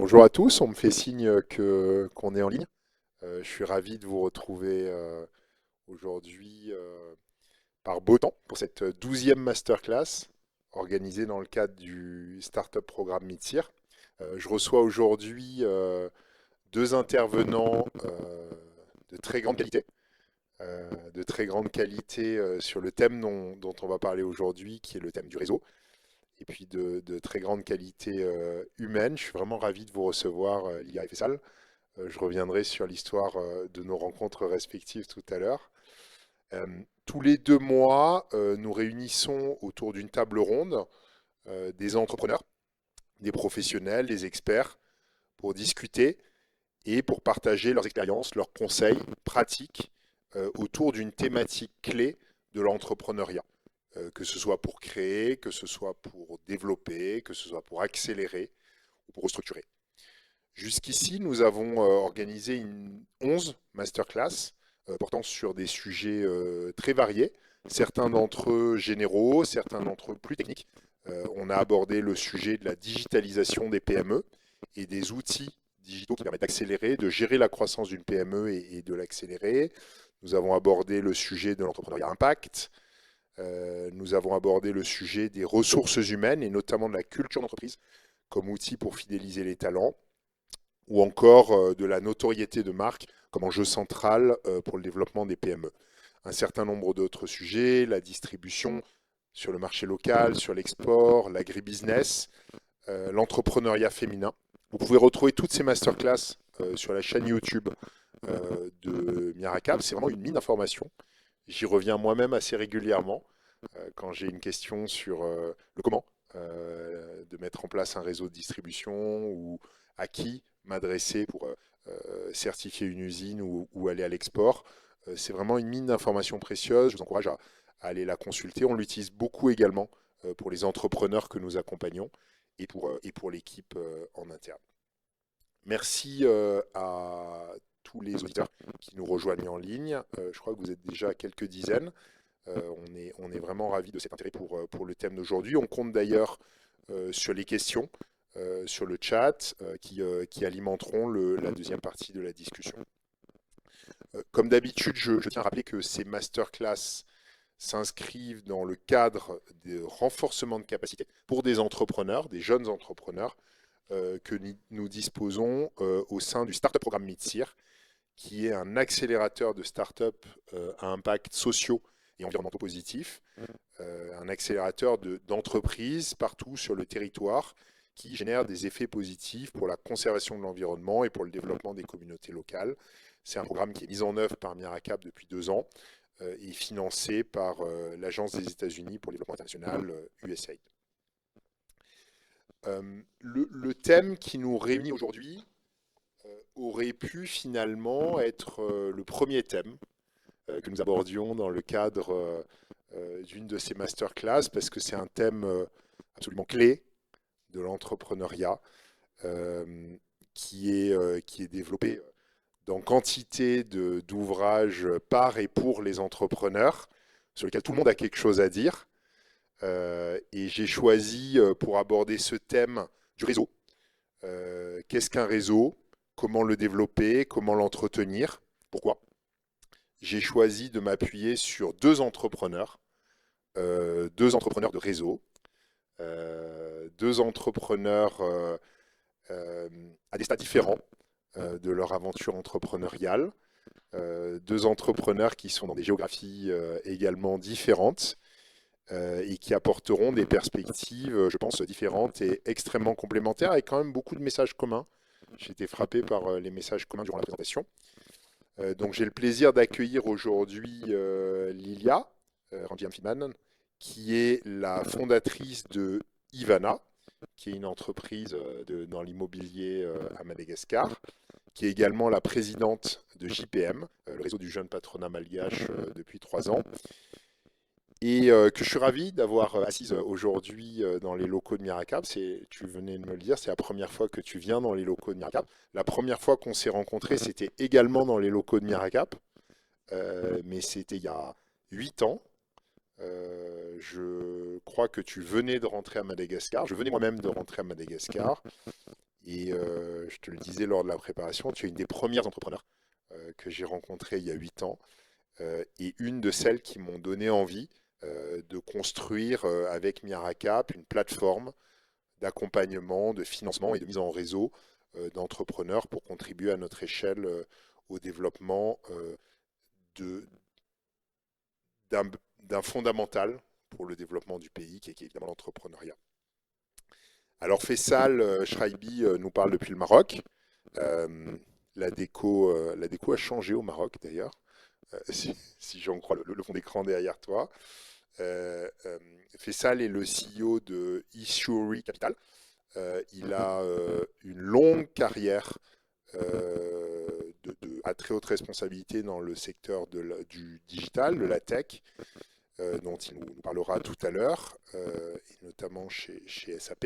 Bonjour à tous, on me fait signe qu'on est en ligne. Je suis ravi de vous retrouver aujourd'hui par beau temps pour cette 12e masterclass organisée dans le cadre du Startup Programme MITSIR. Je reçois aujourd'hui deux intervenants de très grande qualité, sur le thème dont on va parler aujourd'hui, qui est le thème du réseau, et puis de très grande qualité humaine. Je suis vraiment ravi de vous recevoir, Lia et Faisal. Je reviendrai sur l'histoire de nos rencontres respectives tout à l'heure. Euh, Tous les 2 mois, nous réunissons autour d'une table ronde des entrepreneurs, des professionnels, des experts pour discuter et pour partager leurs expériences, leurs conseils pratiques autour d'une thématique clé de l'entrepreneuriat. Que ce soit pour créer, que ce soit pour développer, que ce soit pour accélérer ou pour restructurer. Jusqu'ici, nous avons organisé 11 masterclass portant sur des sujets très variés, certains d'entre eux généraux, certains d'entre eux plus techniques. On a abordé le sujet de la digitalisation des PME et des outils digitaux qui permettent d'accélérer, de gérer la croissance d'une PME et de l'accélérer. Nous avons abordé le sujet de l'entrepreneuriat impact. Nous avons abordé le sujet des ressources humaines et notamment de la culture d'entreprise comme outil pour fidéliser les talents, ou encore de la notoriété de marque comme enjeu central pour le développement des PME. Un certain nombre d'autres sujets, la distribution sur le marché local, sur l'export, l'agribusiness, l'entrepreneuriat féminin. Vous pouvez retrouver toutes ces masterclass sur la chaîne YouTube de Miracab. C'est vraiment une mine d'informations. J'y reviens moi-même assez régulièrement quand j'ai une question sur le comment de mettre en place un réseau de distribution ou à qui m'adresser pour certifier une usine ou aller à l'export. C'est vraiment une mine d'informations précieuses. Je vous encourage à aller la consulter. On l'utilise beaucoup également pour les entrepreneurs que nous accompagnons et pour l'équipe en interne. Merci à tous les auditeurs qui nous rejoignent en ligne. Je crois que vous êtes déjà quelques dizaines. On est vraiment ravis de cet intérêt pour le thème d'aujourd'hui. On compte d'ailleurs sur les questions, sur le chat, qui alimenteront la deuxième partie de la discussion. Comme d'habitude, je tiens à rappeler que ces masterclass s'inscrivent dans le cadre de renforcement de capacité pour des entrepreneurs, des jeunes entrepreneurs, que nous disposons au sein du Startup Programme MITSIR, qui est un accélérateur de start-up à impact sociaux et environnementaux positifs, un accélérateur d'entreprises partout sur le territoire qui génère des effets positifs pour la conservation de l'environnement et pour le développement des communautés locales. C'est un programme qui est mis en œuvre par Miracab depuis 2 ans et financé par l'Agence des États-Unis pour le développement international, USAID. Le thème qui nous réunit aujourd'hui aurait pu finalement être le premier thème que nous abordions dans le cadre d'une de ces masterclass, parce que c'est un thème absolument clé de l'entrepreneuriat qui est développé dans quantité d'ouvrages par et pour les entrepreneurs, sur lesquels tout le monde a quelque chose à dire. Et j'ai choisi pour aborder ce thème du réseau. Qu'est-ce qu'un réseau? Comment le développer? Comment l'entretenir? Pourquoi? J'ai choisi de m'appuyer sur deux entrepreneurs de réseau, deux entrepreneurs à des stades différents de leur aventure entrepreneuriale, deux entrepreneurs qui sont dans des géographies également différentes et qui apporteront des perspectives, je pense, différentes et extrêmement complémentaires, avec quand même beaucoup de messages communs. J'ai été frappé par les messages communs durant la présentation. Donc j'ai le plaisir d'accueillir aujourd'hui Lilia Ranjam-Fiman, qui est la fondatrice de Ivana, qui est une entreprise dans l'immobilier à Madagascar, qui est également la présidente de JPM, le réseau du jeune patronat malgache depuis 3 ans, et que je suis ravi d'avoir assise aujourd'hui dans les locaux de Miracab. Tu venais de me le dire, c'est la première fois que tu viens dans les locaux de Miracab. La première fois qu'on s'est rencontrés, c'était également dans les locaux de Miracab, mais c'était il y a 8 ans. Je crois que tu venais de rentrer à Madagascar. Je venais moi-même de rentrer à Madagascar. Et je te le disais lors de la préparation, tu es une des premières entrepreneurs que j'ai rencontrées il y a 8 ans et une de celles qui m'ont donné envie de construire avec Miracap une plateforme d'accompagnement, de financement et de mise en réseau d'entrepreneurs pour contribuer à notre échelle au développement de- d'un fondamental pour le développement du pays, qui est évidemment l'entrepreneuriat. Alors Faisal Shraibi nous parle depuis le Maroc. Euh, la déco a changé au Maroc d'ailleurs, si j'en crois le fond d'écran derrière toi. Faisal est le CEO de Isuri Capital. Il a une longue carrière à très haute responsabilité dans le secteur du digital, de la tech, dont il nous parlera tout à l'heure, et notamment chez SAP.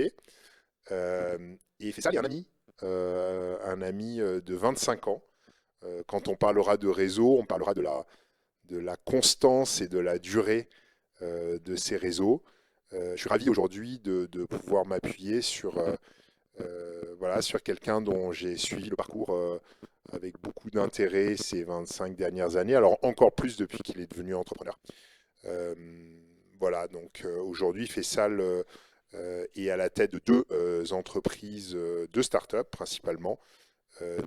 Et Faisal est un ami de 25 ans. Quand on parlera de réseau, on parlera de la constance et de la durée de ces réseaux. Je suis ravi aujourd'hui de pouvoir m'appuyer voilà, sur quelqu'un dont j'ai suivi le parcours avec beaucoup d'intérêt ces 25 dernières années, alors encore plus depuis qu'il est devenu entrepreneur. Euh, voilà, donc aujourd'hui, Faisal est à la tête de deux entreprises, deux startups principalement,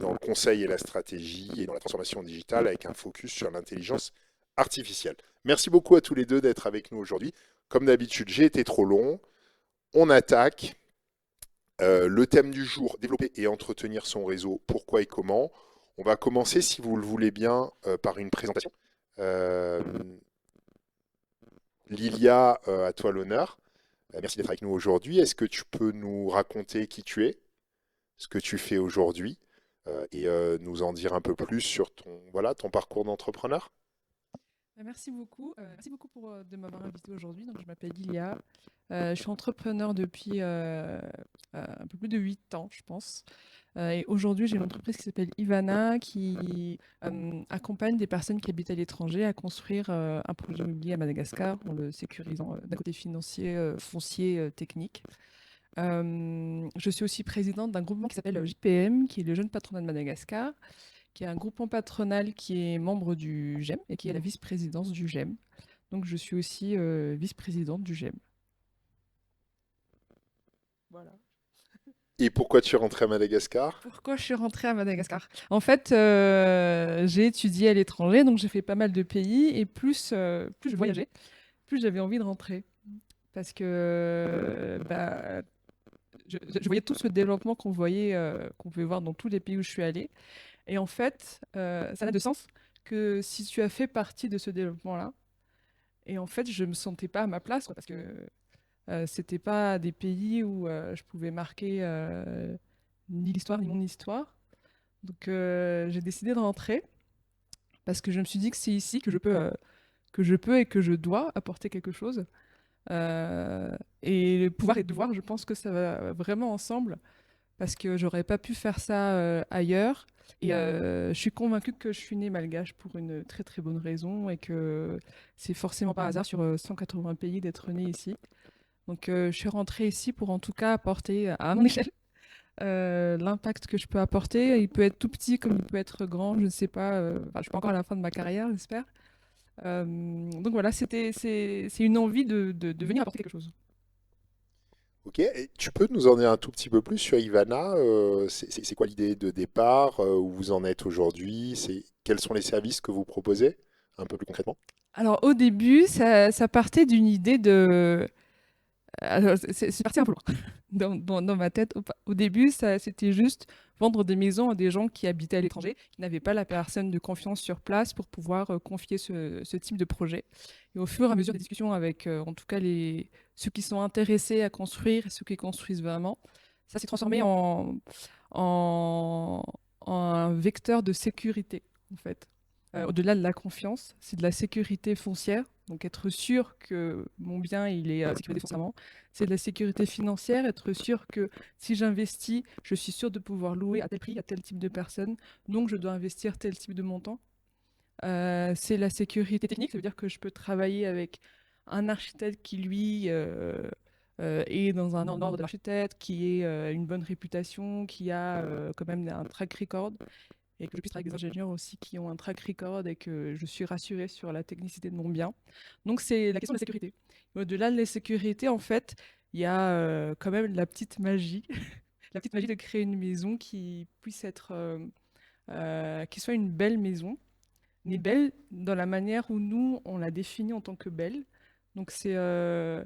dans le conseil et la stratégie et dans la transformation digitale avec un focus sur l'intelligence artificielle. Merci beaucoup à tous les deux d'être avec nous aujourd'hui. Comme d'habitude, j'ai été trop long. On attaque. Le thème du jour, développer et entretenir son réseau, pourquoi et comment. On va commencer, si vous le voulez bien, par une présentation. Euh, Lilia, à toi l'honneur. Merci d'être avec nous aujourd'hui. Est-ce que tu peux nous raconter qui tu es, ce que tu fais aujourd'hui, et nous en dire un peu plus sur voilà, ton parcours d'entrepreneur? Merci beaucoup. Merci beaucoup de m'avoir invité aujourd'hui. Donc, je m'appelle Lilia. Je suis entrepreneur depuis un peu plus de 8 ans, je pense. Et aujourd'hui, j'ai une entreprise qui s'appelle Ivana qui accompagne des personnes qui habitent à l'étranger à construire un projet immobilier à Madagascar en le sécurisant d'un côté financier, foncier, technique. Je suis aussi présidente d'un groupement qui s'appelle JPM, qui est le Jeune Patronat de Madagascar, qui est un groupement patronal qui est membre du GEM et qui est la vice-présidence du GEM. Donc je suis aussi vice-présidente du GEM. Voilà. Et pourquoi tu es rentré à Madagascar? Pourquoi je suis rentrée à Madagascar? En fait, j'ai étudié à l'étranger, donc j'ai fait pas mal de pays, et plus je voyageais, plus j'avais envie de rentrer. Parce que je voyais tout ce développement qu'on pouvait voir dans tous les pays où je suis allée. Et en fait, ça n'a de sens que si tu as fait partie de ce développement-là. Et en fait, je me sentais pas à ma place, quoi, parce que c'était pas des pays où je pouvais marquer ni l'histoire ni mon histoire. Donc j'ai décidé de rentrer parce que je me suis dit que c'est ici que je peux et que je dois apporter quelque chose. Et le pouvoir et le devoir, je pense que ça va vraiment ensemble parce que j'aurais pas pu faire ça ailleurs. Et je suis convaincue que je suis née malgache pour une très très bonne raison et que c'est forcément par hasard sur 180 pays d'être née ici. Donc je suis rentrée ici pour en tout cas apporter à mon échelle l'impact que je peux apporter. Il peut être tout petit comme il peut être grand, je ne sais pas. Enfin, je suis pas encore à la fin de ma carrière, j'espère. Donc voilà, c'est une envie de venir apporter quelque chose. Ok, et tu peux nous en dire un tout petit peu plus sur Ivana? C'est quoi l'idée de départ? Où vous en êtes aujourd'hui? Quels sont les services que vous proposez? Un peu plus concrètement. Alors au début, ça partait d'une idée de... Alors, c'est parti un peu loin. Dans ma tête, au début, c'était juste vendre des maisons à des gens qui habitaient à l'étranger, qui n'avaient pas la personne de confiance sur place pour pouvoir confier ce type de projet. Et au fur et à mesure des discussions avec, en tout cas, ceux qui sont intéressés à construire et ceux qui construisent vraiment, ça s'est transformé en, en un vecteur de sécurité, en fait. Au-delà de la confiance, c'est de la sécurité foncière. Donc être sûr que mon bien il est sécurisé foncièrement, c'est de la sécurité financière, être sûr que si j'investis, je suis sûr de pouvoir louer à tel prix, à tel type de personnes, donc je dois investir tel type de montant. C'est la sécurité technique, ça veut dire que je peux travailler avec un architecte qui, lui, est dans un ordre d'architecte, qui ait une bonne réputation, qui a quand même un track record, et que je puisse travailler avec des ingénieurs aussi qui ont un track record et que je suis rassurée sur la technicité de mon bien. Donc c'est la question de la sécurité. Au-delà de la sécurité, en fait, il y a quand même la petite magie, la petite magie de créer une maison qui puisse être, qui soit une belle maison, mais belle dans la manière où nous, on la définit en tant que belle. Donc c'est la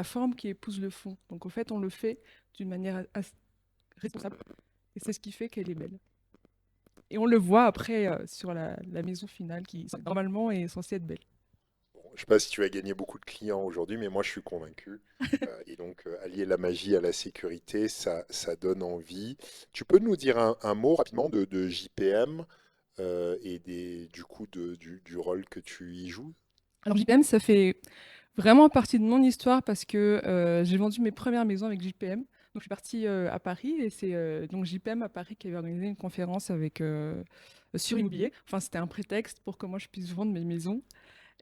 forme qui épouse le fond. Donc en fait, on le fait d'une manière responsable. Et c'est ce qui fait qu'elle est belle. Et on le voit après sur la maison finale qui, normalement, est censée être belle. Bon, je ne sais pas si tu as gagné beaucoup de clients aujourd'hui, mais moi je suis convaincu. Et donc, allier la magie à la sécurité, ça donne envie. Tu peux nous dire un mot rapidement de JPM et du coup du rôle que tu y joues? Alors JPM, ça fait vraiment partie de mon histoire parce que j'ai vendu mes premières maisons avec JPM. Donc je suis partie à Paris et c'est donc JPM à Paris qui avait organisé une conférence avec sur l'immobilier. Enfin, c'était un prétexte pour que moi je puisse vendre mes maisons.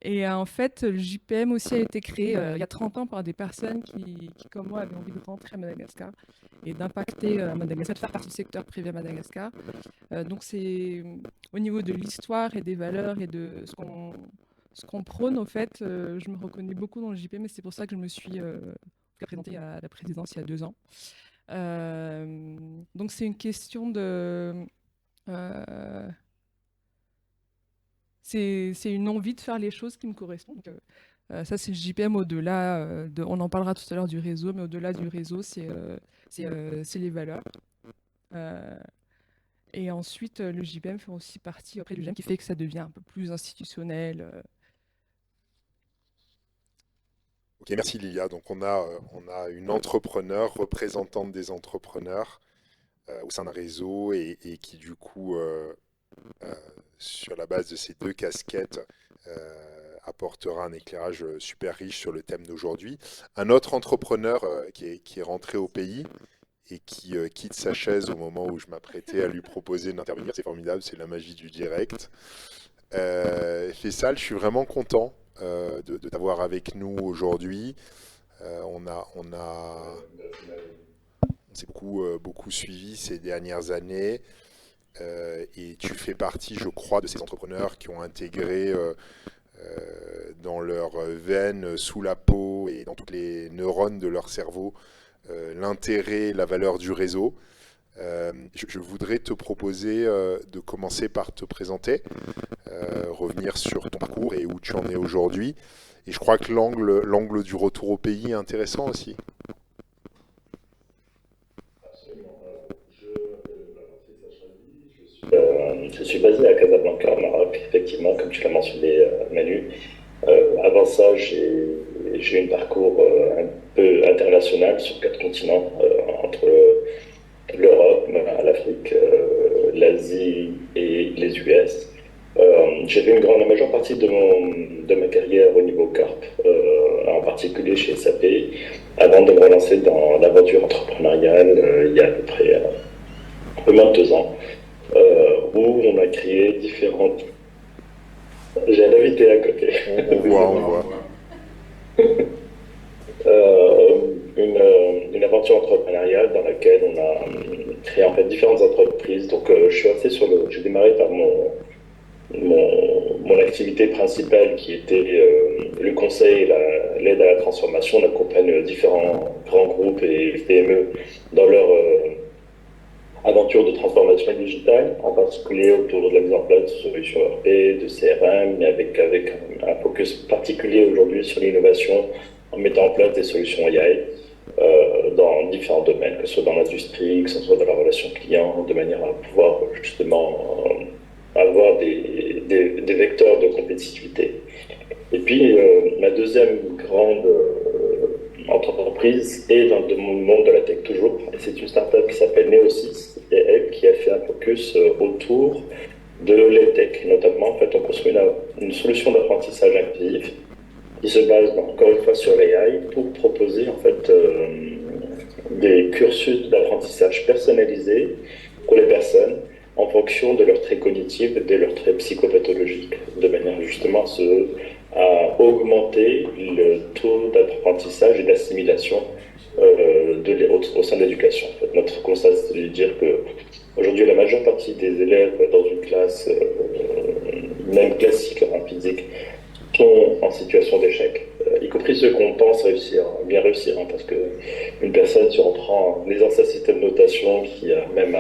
Et en fait, le JPM aussi a été créé il y a 30 ans par des personnes qui, comme moi, avaient envie de rentrer à Madagascar et d'impacter Madagascar, de faire partie du secteur privé à Madagascar. Donc c'est au niveau de l'histoire et des valeurs et de ce qu'on prône, au fait, je me reconnais beaucoup dans le JPM et c'est pour ça que je me suis présentée à la présidence il y a 2 ans. Donc c'est une question de... euh, c'est une envie de faire les choses qui me correspondent. Donc, ça, c'est le JPM au-delà on en parlera tout à l'heure du réseau, mais au-delà du réseau, c'est les valeurs. Euh, et ensuite, le JPM fait aussi partie après du GEM qui fait que ça devient un peu plus institutionnel. Ok, merci Lilia. Donc on a une entrepreneur, représentante des entrepreneurs au sein d'un réseau et qui du coup, euh, sur la base de ces deux casquettes, apportera un éclairage super riche sur le thème d'aujourd'hui. Un autre entrepreneur qui est rentré au pays et qui quitte sa chaise au moment où je m'apprêtais à lui proposer d'intervenir, c'est formidable, c'est la magie du direct. Faisal, je suis vraiment content de t'avoir avec nous aujourd'hui. On s'est beaucoup suivi ces dernières années et tu fais partie, je crois, de ces entrepreneurs qui ont intégré dans leurs veines, sous la peau et dans toutes les neurones de leur cerveau l'intérêt, la valeur du réseau. Je voudrais te proposer de commencer par te présenter, revenir sur ton parcours et où tu en es aujourd'hui. Et je crois que l'angle du retour au pays est intéressant aussi. Je suis basé à Casablanca, au Maroc, effectivement, comme tu l'as mentionné, Manu. Avant ça, j'ai eu un parcours un peu international sur 4 continents, entre l'Europe, l'Afrique, l'Asie et les US. J'ai fait la majeure partie de ma carrière au niveau CARP, en particulier chez SAP, avant de me relancer dans l'aventure entrepreneuriale il y a à peu près un peu moins de 2 ans, où on a créé différentes... J'ai un invité à côté. On voit. Une aventure entrepreneuriale dans laquelle on a créé en fait différentes entreprises. Donc je suis resté j'ai démarré par mon activité principale qui était le conseil et l'aide à la transformation. On accompagne différents grands groupes et PME dans leur aventure de transformation digitale, en particulier autour de la mise en place de solutions ERP, de CRM, mais avec un focus particulier aujourd'hui sur l'innovation en mettant en place des solutions AI dans différents domaines, que ce soit dans l'industrie, que ce soit dans la relation client, de manière à pouvoir justement avoir des vecteurs de compétitivité. Et puis, ma deuxième grande entreprise est dans le monde de la tech toujours. Et c'est une startup qui s'appelle Neosys et elle qui a fait un focus autour de l'EdTech. Notamment, en fait, on construit une solution d'apprentissage inclusif qui se base encore une fois sur l'AI pour proposer en fait des cursus d'apprentissage personnalisés pour les personnes en fonction de leurs traits cognitifs et de leurs traits psychopathologiques, de manière justement à se à augmenter le taux d'apprentissage et d'assimilation au sein de l'éducation. En fait, notre constat, c'est de dire que aujourd'hui, la majeure partie des élèves dans une classe, même classique en physique, sont en situation d'échec, y compris ceux qu'on pense réussir, bien réussir, hein, parce qu'une personne, si on prend en lisant sa système de notation qui a même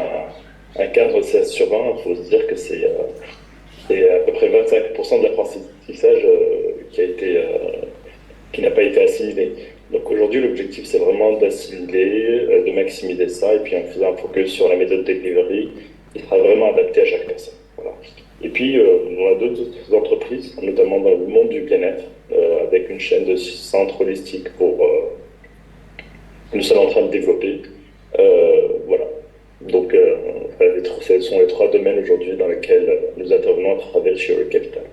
un cadre 16 sur 20, il faut se dire que c'est à peu près 25% de l'apprentissage qui n'a pas été assimilé. Donc aujourd'hui, l'objectif, c'est vraiment d'assimiler, de maximiser ça, et puis en faisant un focus sur la méthode delivery, qui sera vraiment adaptée à chaque personne. Voilà. Et puis, on a d'autres entreprises, notamment dans le monde du bien-être, avec une chaîne de centres holistiques que nous sommes en train de développer. Voilà. Donc, ce sont les 3 domaines aujourd'hui dans lesquels nous intervenons à travers Sure Capital.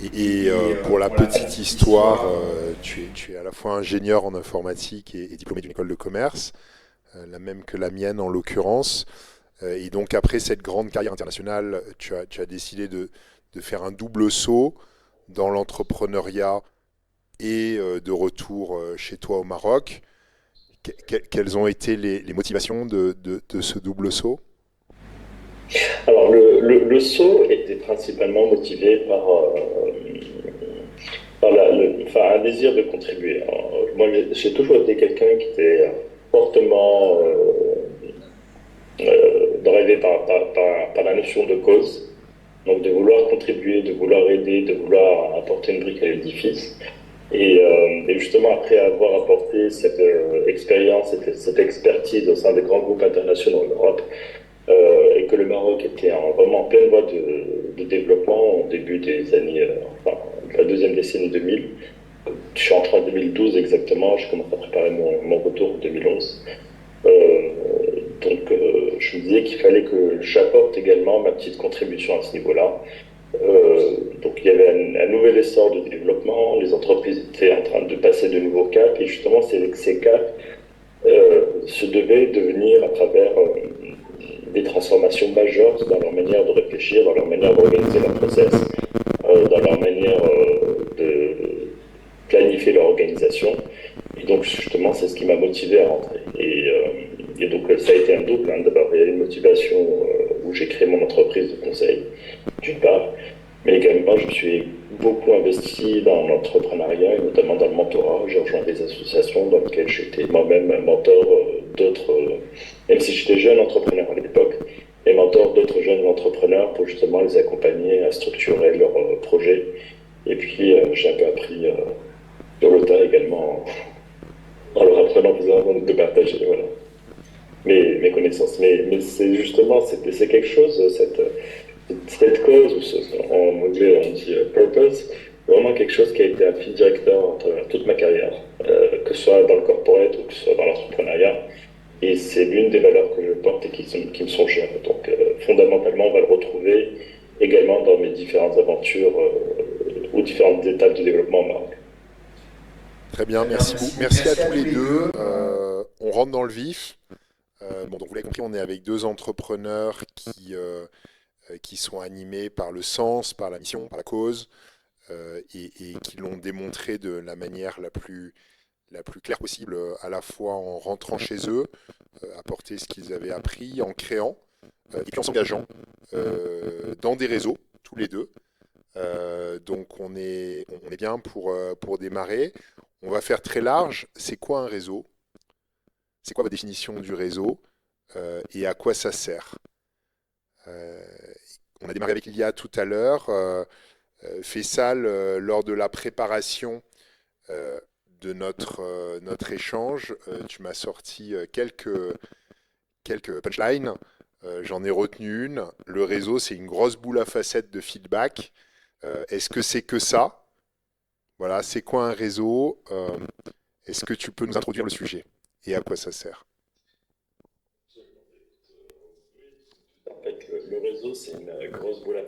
Et pour la petite histoire, tu es à la fois ingénieur en informatique et diplômé d'une école de commerce, la même que la mienne en l'occurrence. Et donc après cette grande carrière internationale, tu as décidé de faire un double saut dans l'entrepreneuriat et de retour chez toi au Maroc. Quelles ont été les motivations de ce double saut? Alors, le saut était principalement motivé par un désir de contribuer. Alors, moi, j'ai toujours été quelqu'un qui était fortement drivé par la notion de cause, donc de vouloir contribuer, de vouloir aider, de vouloir apporter une brique à l'édifice. Et justement, après avoir apporté cette expérience, cette expertise au sein des grands groupes internationaux en Europe, et que le Maroc était vraiment en pleine voie de développement au début des années, enfin, la deuxième décennie 2000. Je suis entré en 2012 exactement, je commence à préparer mon retour en 2011. Je me disais qu'il fallait que j'apporte également ma petite contribution à ce niveau-là. Donc il y avait un nouvel essor de développement, les entreprises étaient en train de passer de nouveaux caps, et justement ces caps se devaient de venir à travers des transformations majeures dans leur manière de réfléchir, dans leur manière d'organiser leur process, dans leur manière de planifier leur organisation. Et donc justement, c'est ce qui m'a motivé à rentrer. Et donc ça a été un double. Hein. D'abord, il y a une motivation où j'ai créé mon entreprise de conseil, d'une part, mais également je me suis beaucoup investi dans l'entrepreneuriat et notamment dans le mentorat. J'ai rejoint des associations dans lesquelles j'étais moi-même mentor d'autres, même si j'étais jeune entrepreneur à l'époque, et mentor d'autres jeunes entrepreneurs pour justement les accompagner à structurer leurs projets. Et puis j'ai un peu appris sur le tas également en leur apprenant besoin de partager voilà, mes connaissances. Mais c'est justement, c'est quelque chose, cette cause, ou en anglais on dit purpose, vraiment quelque chose qui a été un fil directeur à travers toute ma carrière, que ce soit dans le corporate ou que ce soit dans l'entrepreneuriat. Et c'est l'une des valeurs que je porte et qui me sont chères. Donc fondamentalement, on va le retrouver également dans mes différentes aventures ou différentes étapes de développement au Maroc. Très bien, merci beaucoup. Merci à tous les deux. On rentre dans le vif. Bon, donc vous l'avez compris, on est avec deux entrepreneurs qui sont animés par le sens, par la mission, par la cause, et qui l'ont démontré de la manière la plus claire possible, à la fois en rentrant chez eux, apporter ce qu'ils avaient appris, en créant, et puis en s'engageant dans des réseaux, tous les deux. Donc on est bien pour démarrer. On va faire très large. C'est quoi un réseau? C'est quoi votre définition du réseau? Et à quoi ça sert? Euh, on a démarré avec Ilia tout à l'heure. Faisal, lors de la préparation euh, de notre échange, tu m'as sorti quelques punchlines. J'en ai retenu une. Le réseau, c'est une grosse boule à facettes de feedback. Est-ce que c'est que ça? Voilà, c'est quoi un réseau? Est-ce que tu peux nous introduire le sujet et à quoi ça sert? En fait, le réseau, c'est une grosse boule à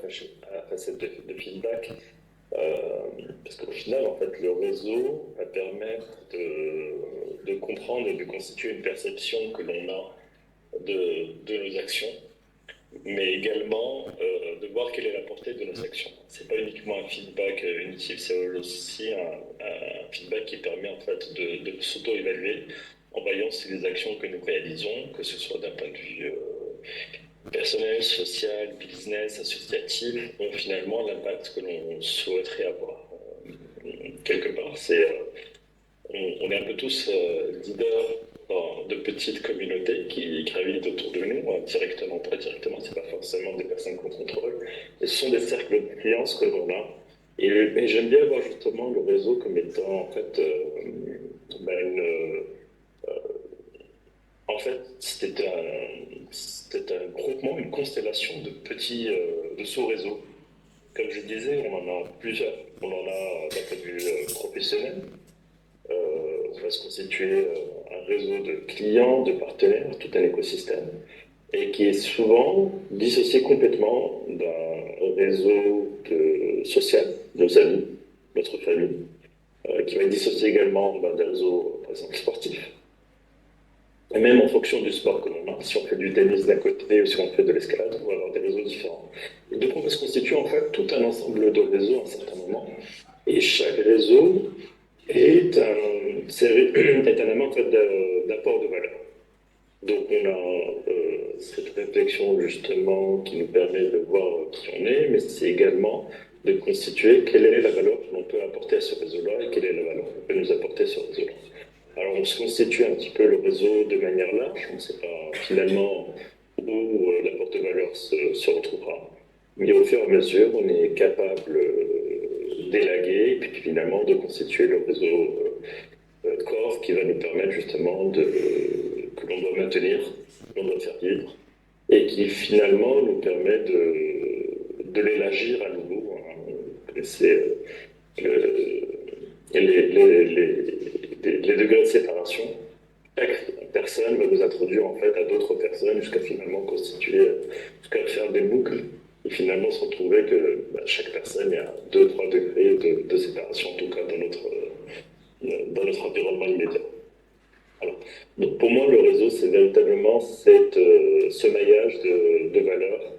facettes de feedback. Parce qu'au final, en fait, le réseau va permettre de comprendre et de constituer une perception que l'on a de nos actions, mais également de voir quelle est la portée de nos actions. C'est pas uniquement un feedback unitif, c'est aussi un feedback qui permet en fait de s'auto-évaluer en voyant si les actions que nous réalisons, que ce soit d'un point de vue personnel, social, business, associatif, ont finalement l'impact que l'on souhaiterait avoir. Quelque part, on est un peu tous leaders de petites communautés qui gravitent autour de nous, directement ou pas directement, c'est pas forcément des personnes qu'on contrôle, mais ce sont des cercles d'influence que l'on a. Et j'aime bien voir justement le réseau comme étant en fait en fait, c'était un groupement, une constellation de petits, de sous-réseaux. Comme je disais, on en a plusieurs. On en a d'un point de vue professionnel. On va se constituer un réseau de clients, de partenaires, tout un écosystème, et qui est souvent dissocié complètement d'un réseau social, nos amis, notre famille, qui va être dissocié également d'un réseau, par exemple, sportif. Et même en fonction du sport que l'on a, si on fait du tennis d'un côté ou si on fait de l'escalade, on va avoir des réseaux différents. Et donc on va se constituer en fait tout un ensemble de réseaux à un certain moment. Et chaque réseau est un élément en fait, d'apport de valeur. Donc on a cette réflexion justement qui nous permet de voir qui on est, mais c'est également de constituer quelle est la valeur que l'on peut apporter à ce réseau-là et quelle est la valeur que peut nous apporter ce réseau-là. Alors on se constitue un petit peu le réseau de manière large, on ne sait pas finalement où la porte-valeur se retrouvera, mais au fur et à mesure on est capable d'élaguer et puis finalement de constituer le réseau corps qui va nous permettre justement que l'on doit maintenir, que l'on doit faire vivre et qui finalement nous permet de l'élargir à nouveau. C'est les degrés de séparation. Chaque personne va nous introduire en fait à d'autres personnes jusqu'à finalement constituer, jusqu'à faire des boucles et finalement se retrouver que chaque personne a 2-3 degrés de séparation, en tout cas dans notre environnement immédiat. Alors, donc pour moi, le réseau, c'est véritablement ce maillage de valeurs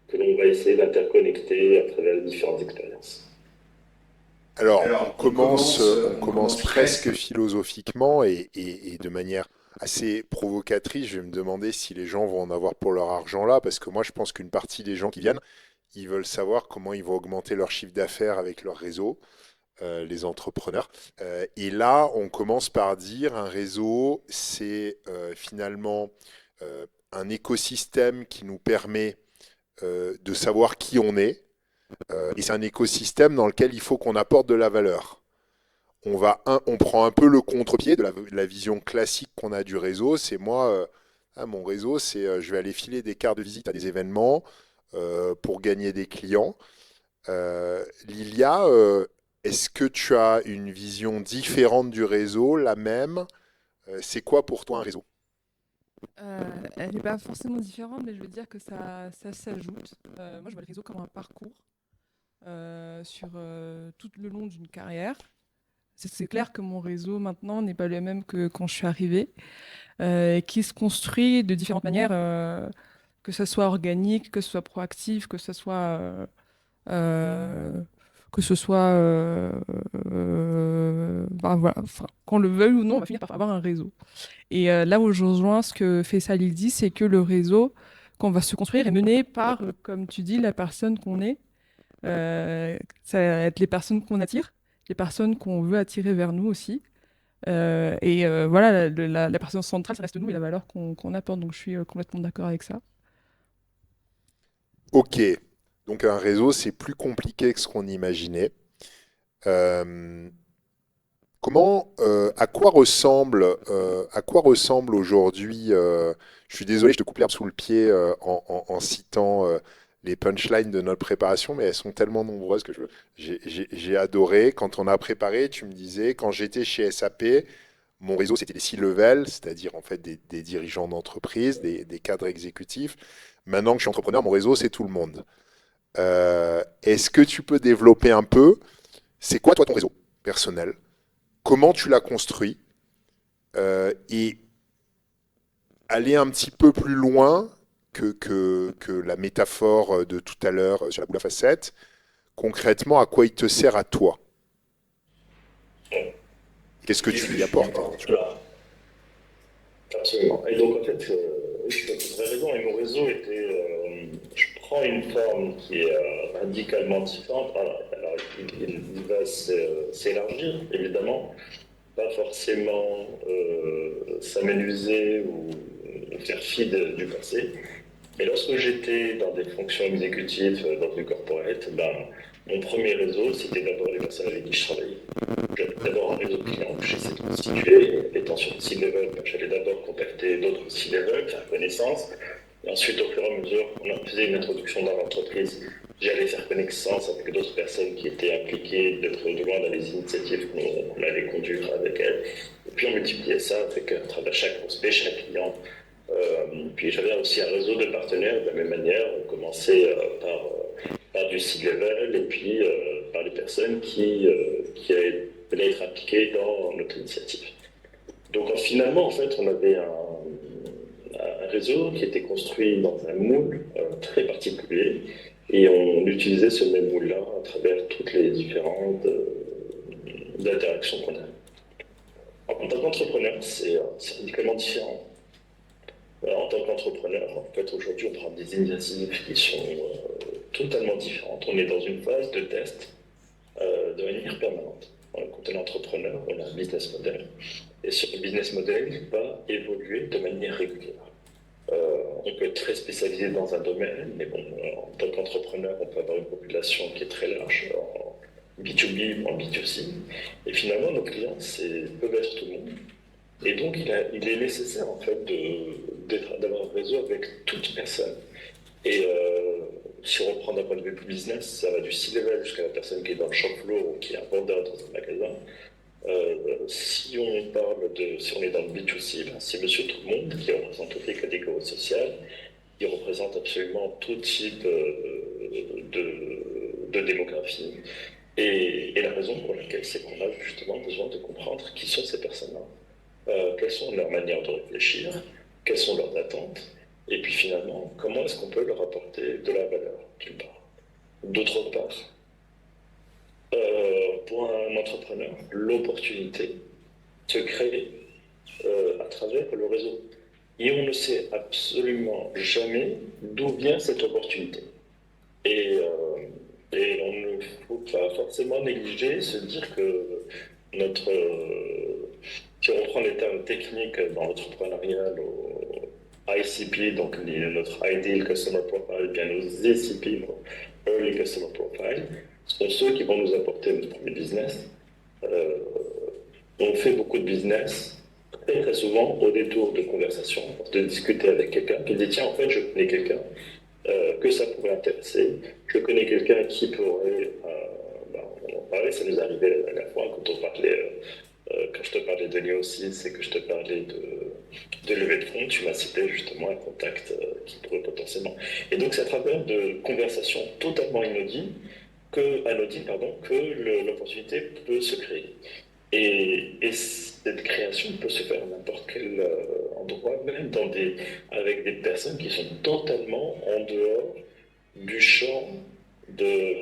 que l'on va essayer d'interconnecter à travers les différentes expériences. Alors, on commence presque philosophiquement et de manière assez provocatrice. Je vais me demander si les gens vont en avoir pour leur argent là, parce que moi, je pense qu'une partie des gens qui viennent, ils veulent savoir comment ils vont augmenter leur chiffre d'affaires avec leur réseau, les entrepreneurs. Et là, on commence par dire un réseau, c'est finalement un écosystème qui nous permet de savoir qui on est. Et c'est un écosystème dans lequel il faut qu'on apporte de la valeur. On prend un peu le contre-pied de la vision classique qu'on a du réseau. C'est moi, mon réseau, c'est je vais aller filer des cartes de visite à des événements pour gagner des clients. Lilia, est-ce que tu as une vision différente du réseau, la même? C'est quoi pour toi un réseau? Elle n'est pas forcément différente, mais je veux dire que ça s'ajoute. Moi, je vois le réseau comme un parcours sur tout le long d'une carrière. C'est clair que mon réseau maintenant n'est pas le même que quand je suis arrivée, qui se construit de différentes manières, que ce soit organique, que ce soit proactif, que ce soit voilà, enfin, qu'on le veuille ou non, on va finir par avoir un réseau. Et là où je rejoins ce que Faisal il dit, c'est que le réseau qu'on va se construire est mené par, comme tu dis, la personne qu'on est. Ça va être les personnes qu'on attire, les personnes qu'on veut attirer vers nous aussi. Voilà, la personne centrale, ça reste nous et la valeur qu'on apporte. Donc je suis complètement d'accord avec ça. Ok, donc un réseau, c'est plus compliqué que ce qu'on imaginait. Euh, à quoi ressemble aujourd'hui, je suis désolé, je te coupe l'herbe sous le pied en citant les punchlines de notre préparation, mais elles sont tellement nombreuses que j'ai adoré. Quand on a préparé, tu me disais, quand j'étais chez SAP, mon réseau, c'était les C-level, c'est-à-dire en fait des dirigeants d'entreprise, des cadres exécutifs. Maintenant que je suis entrepreneur, mon réseau, c'est tout le monde. Est-ce que tu peux développer un peu, c'est quoi toi ton réseau personnel? Comment tu l'as construit? Et aller un petit peu plus loin, que la métaphore de tout à l'heure sur la boule à facettes. Concrètement, à quoi il te sert à toi? Qu'est-ce que tu lui apportes? Voilà, absolument. Et donc, en fait, oui, tu as très raison. Et mon réseau était. Je prends une forme qui est radicalement différente. Alors, il va s'élargir, évidemment. Pas forcément s'amenuiser ou faire fi du passé. Mais lorsque j'étais dans des fonctions exécutives dans une corporate, ben, mon premier réseau, c'était d'abord les personnes avec qui je travaillais. J'avais d'abord un réseau de clients que j'essaie de constituer. Étant sur le C-level, ben, j'allais d'abord contacter d'autres C-level, faire connaissance. Et ensuite, au fur et à mesure, on faisait une introduction dans l'entreprise. J'allais faire connaissance avec d'autres personnes qui étaient impliquées de près ou de loin dans les initiatives qu'on allait conduire avec elles. Et puis on multipliait ça avec, à travers chaque prospect, chaque client. Puis j'avais aussi un réseau de partenaires de la même manière. On commençait par du C-level et puis par les personnes qui allaient être impliquées dans notre initiative. Donc finalement, en fait, on avait un réseau qui était construit dans un moule très particulier et on utilisait ce même moule-là à travers toutes les différentes interactions qu'on a. En tant qu'entrepreneur, c'est radicalement différent. En tant qu'entrepreneur, en fait, aujourd'hui, on prend des initiatives qui sont totalement différentes. On est dans une phase de test de manière permanente. Quand on est entrepreneur, on a un business model. Et ce business model va évoluer de manière régulière. On peut être très spécialisé dans un domaine, mais bon, en tant qu'entrepreneur, on peut avoir une population qui est très large, en B2B ou en B2C. Et finalement, nos clients peuvent être tout le monde. Et donc, il est nécessaire, en fait, d'avoir un réseau avec toute personne. Et si on reprend d'un point de vue plus business, ça va du C-level jusqu'à la personne qui est dans le shop floor ou qui est un vendeur dans un magasin. Si on est dans le B2C, ben, c'est monsieur tout le monde qui représente toutes les catégories sociales, qui représente absolument tout type de démographie. Et la raison pour laquelle c'est qu'on a justement besoin de comprendre qui sont ces personnes-là, quelles sont leurs manières de réfléchir, quelles sont leurs attentes, et puis finalement, comment est-ce qu'on peut leur apporter de la valeur, d'une part. D'autre part, pour un entrepreneur, l'opportunité se crée à travers le réseau. Et on ne sait absolument jamais d'où vient cette opportunité. Et on ne faut pas forcément négliger, se dire que si on prend les termes techniques dans l'entrepreneuriat, nos ICP, donc notre Ideal Customer Profile, bien nos ECP, nos Early Customer Profile, sont ceux qui vont nous apporter notre premier business. On fait beaucoup de business, très souvent au détour de conversation, de discuter avec quelqu'un qui dit tiens, en fait, je connais quelqu'un que ça pourrait intéresser, je connais quelqu'un qui pourrait. On en parlait, ça nous arrivait la fois quand on parlait. Quand je te parlais de Léo aussi, c'est que je te parlais de levée de fonds, tu m'as cité justement un contact qui pourrait potentiellement. Et donc c'est à travers de conversations totalement anodines que l'opportunité peut se créer. Et cette création peut se faire à n'importe quel endroit, même avec des personnes qui sont totalement en dehors du champ de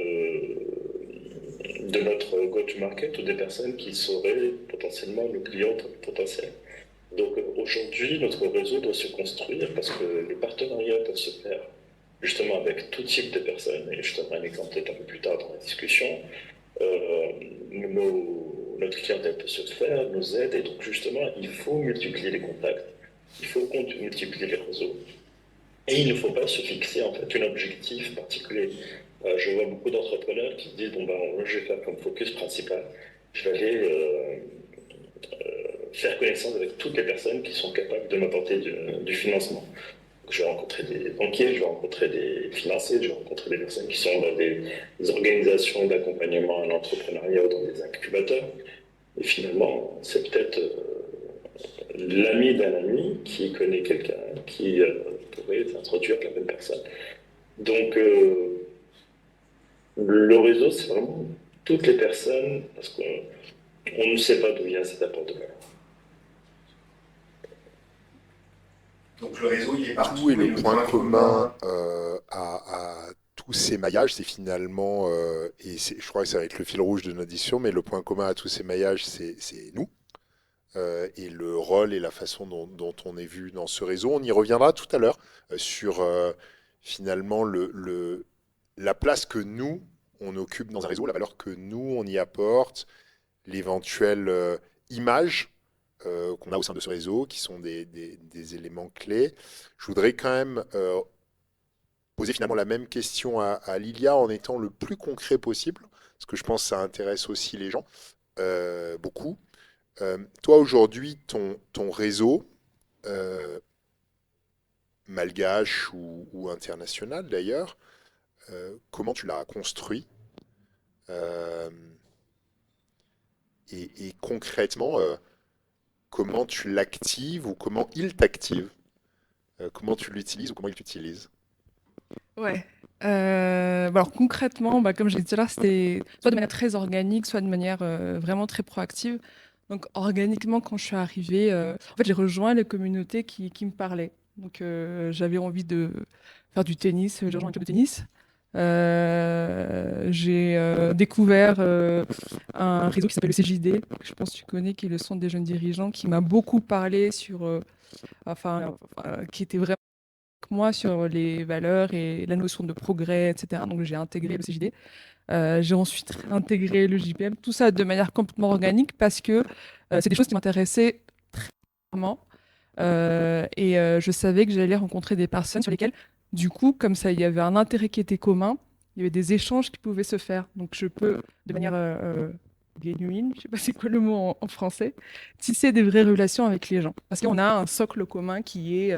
notre go-to-market ou des personnes qui seraient potentiellement nos clients potentiels. Donc aujourd'hui, notre réseau doit se construire parce que les partenariats peuvent se faire justement avec tout type de personnes. Et je te donnerai un exemple peut-être un peu plus tard dans la discussion. Notre clientèle peut se faire, nos aides, et donc justement, il faut multiplier les contacts, il faut multiplier les réseaux. Et il ne faut pas se fixer en fait un objectif particulier. Je vois beaucoup d'entrepreneurs qui disent bon ben je vais faire comme focus principal, je vais aller faire connaissance avec toutes les personnes qui sont capables de m'apporter du financement. Je vais rencontrer des banquiers, je vais rencontrer des financiers, je vais rencontrer des personnes qui sont dans des organisations d'accompagnement à l'entrepreneuriat ou dans des incubateurs. Et finalement, c'est peut-être l'ami d'un ami qui connaît quelqu'un qui pourrait introduire la même personne. Donc, le réseau, c'est vraiment toutes les personnes, parce qu'on ne sait pas d'où vient cet apport de valeur. Donc le réseau, il est partout et le point commun à tous ces maillages, c'est finalement, je crois que ça va être le fil rouge de notre discussion, mais le point commun à tous ces maillages, c'est nous, et le rôle et la façon dont on est vu dans ce réseau. On y reviendra tout à l'heure sur finalement la place que nous, on occupe dans un réseau, la valeur que nous, on y apporte, l'éventuelle image qu'on a au sein de ce réseau, qui sont des éléments clés. Je voudrais quand même poser finalement la même question à Lilia en étant le plus concret possible, parce que je pense que ça intéresse aussi les gens beaucoup. Toi, aujourd'hui, ton réseau, malgache ou international d'ailleurs, comment tu l'as construit euh, et concrètement, comment tu l'actives ou comment il t'active, comment tu l'utilises ou comment il t'utilise. Ouais. Alors concrètement, comme j'ai dit tout à l'heure, c'était soit de manière très organique, soit de manière vraiment très proactive. Donc organiquement, quand je suis arrivée, en fait, j'ai rejoint les communautés qui me parlaient. Donc j'avais envie de faire du tennis, j'ai rejoint un club de tennis. J'ai découvert un réseau qui s'appelle le CJD, que je pense que tu connais, qui est le Centre des jeunes dirigeants, qui m'a beaucoup parlé sur, qui était vraiment avec moi sur les valeurs et la notion de progrès, etc. Donc j'ai intégré le CJD. J'ai ensuite intégré le JPM, tout ça de manière complètement organique parce que c'est des choses qui m'intéressaient très clairement. Je savais que j'allais rencontrer des personnes sur lesquelles, du coup, comme ça, il y avait un intérêt qui était commun, il y avait des échanges qui pouvaient se faire. Donc je peux, de manière genuine, je sais pas c'est quoi le mot en français, tisser des vraies relations avec les gens. Parce qu'on a un socle commun qui est,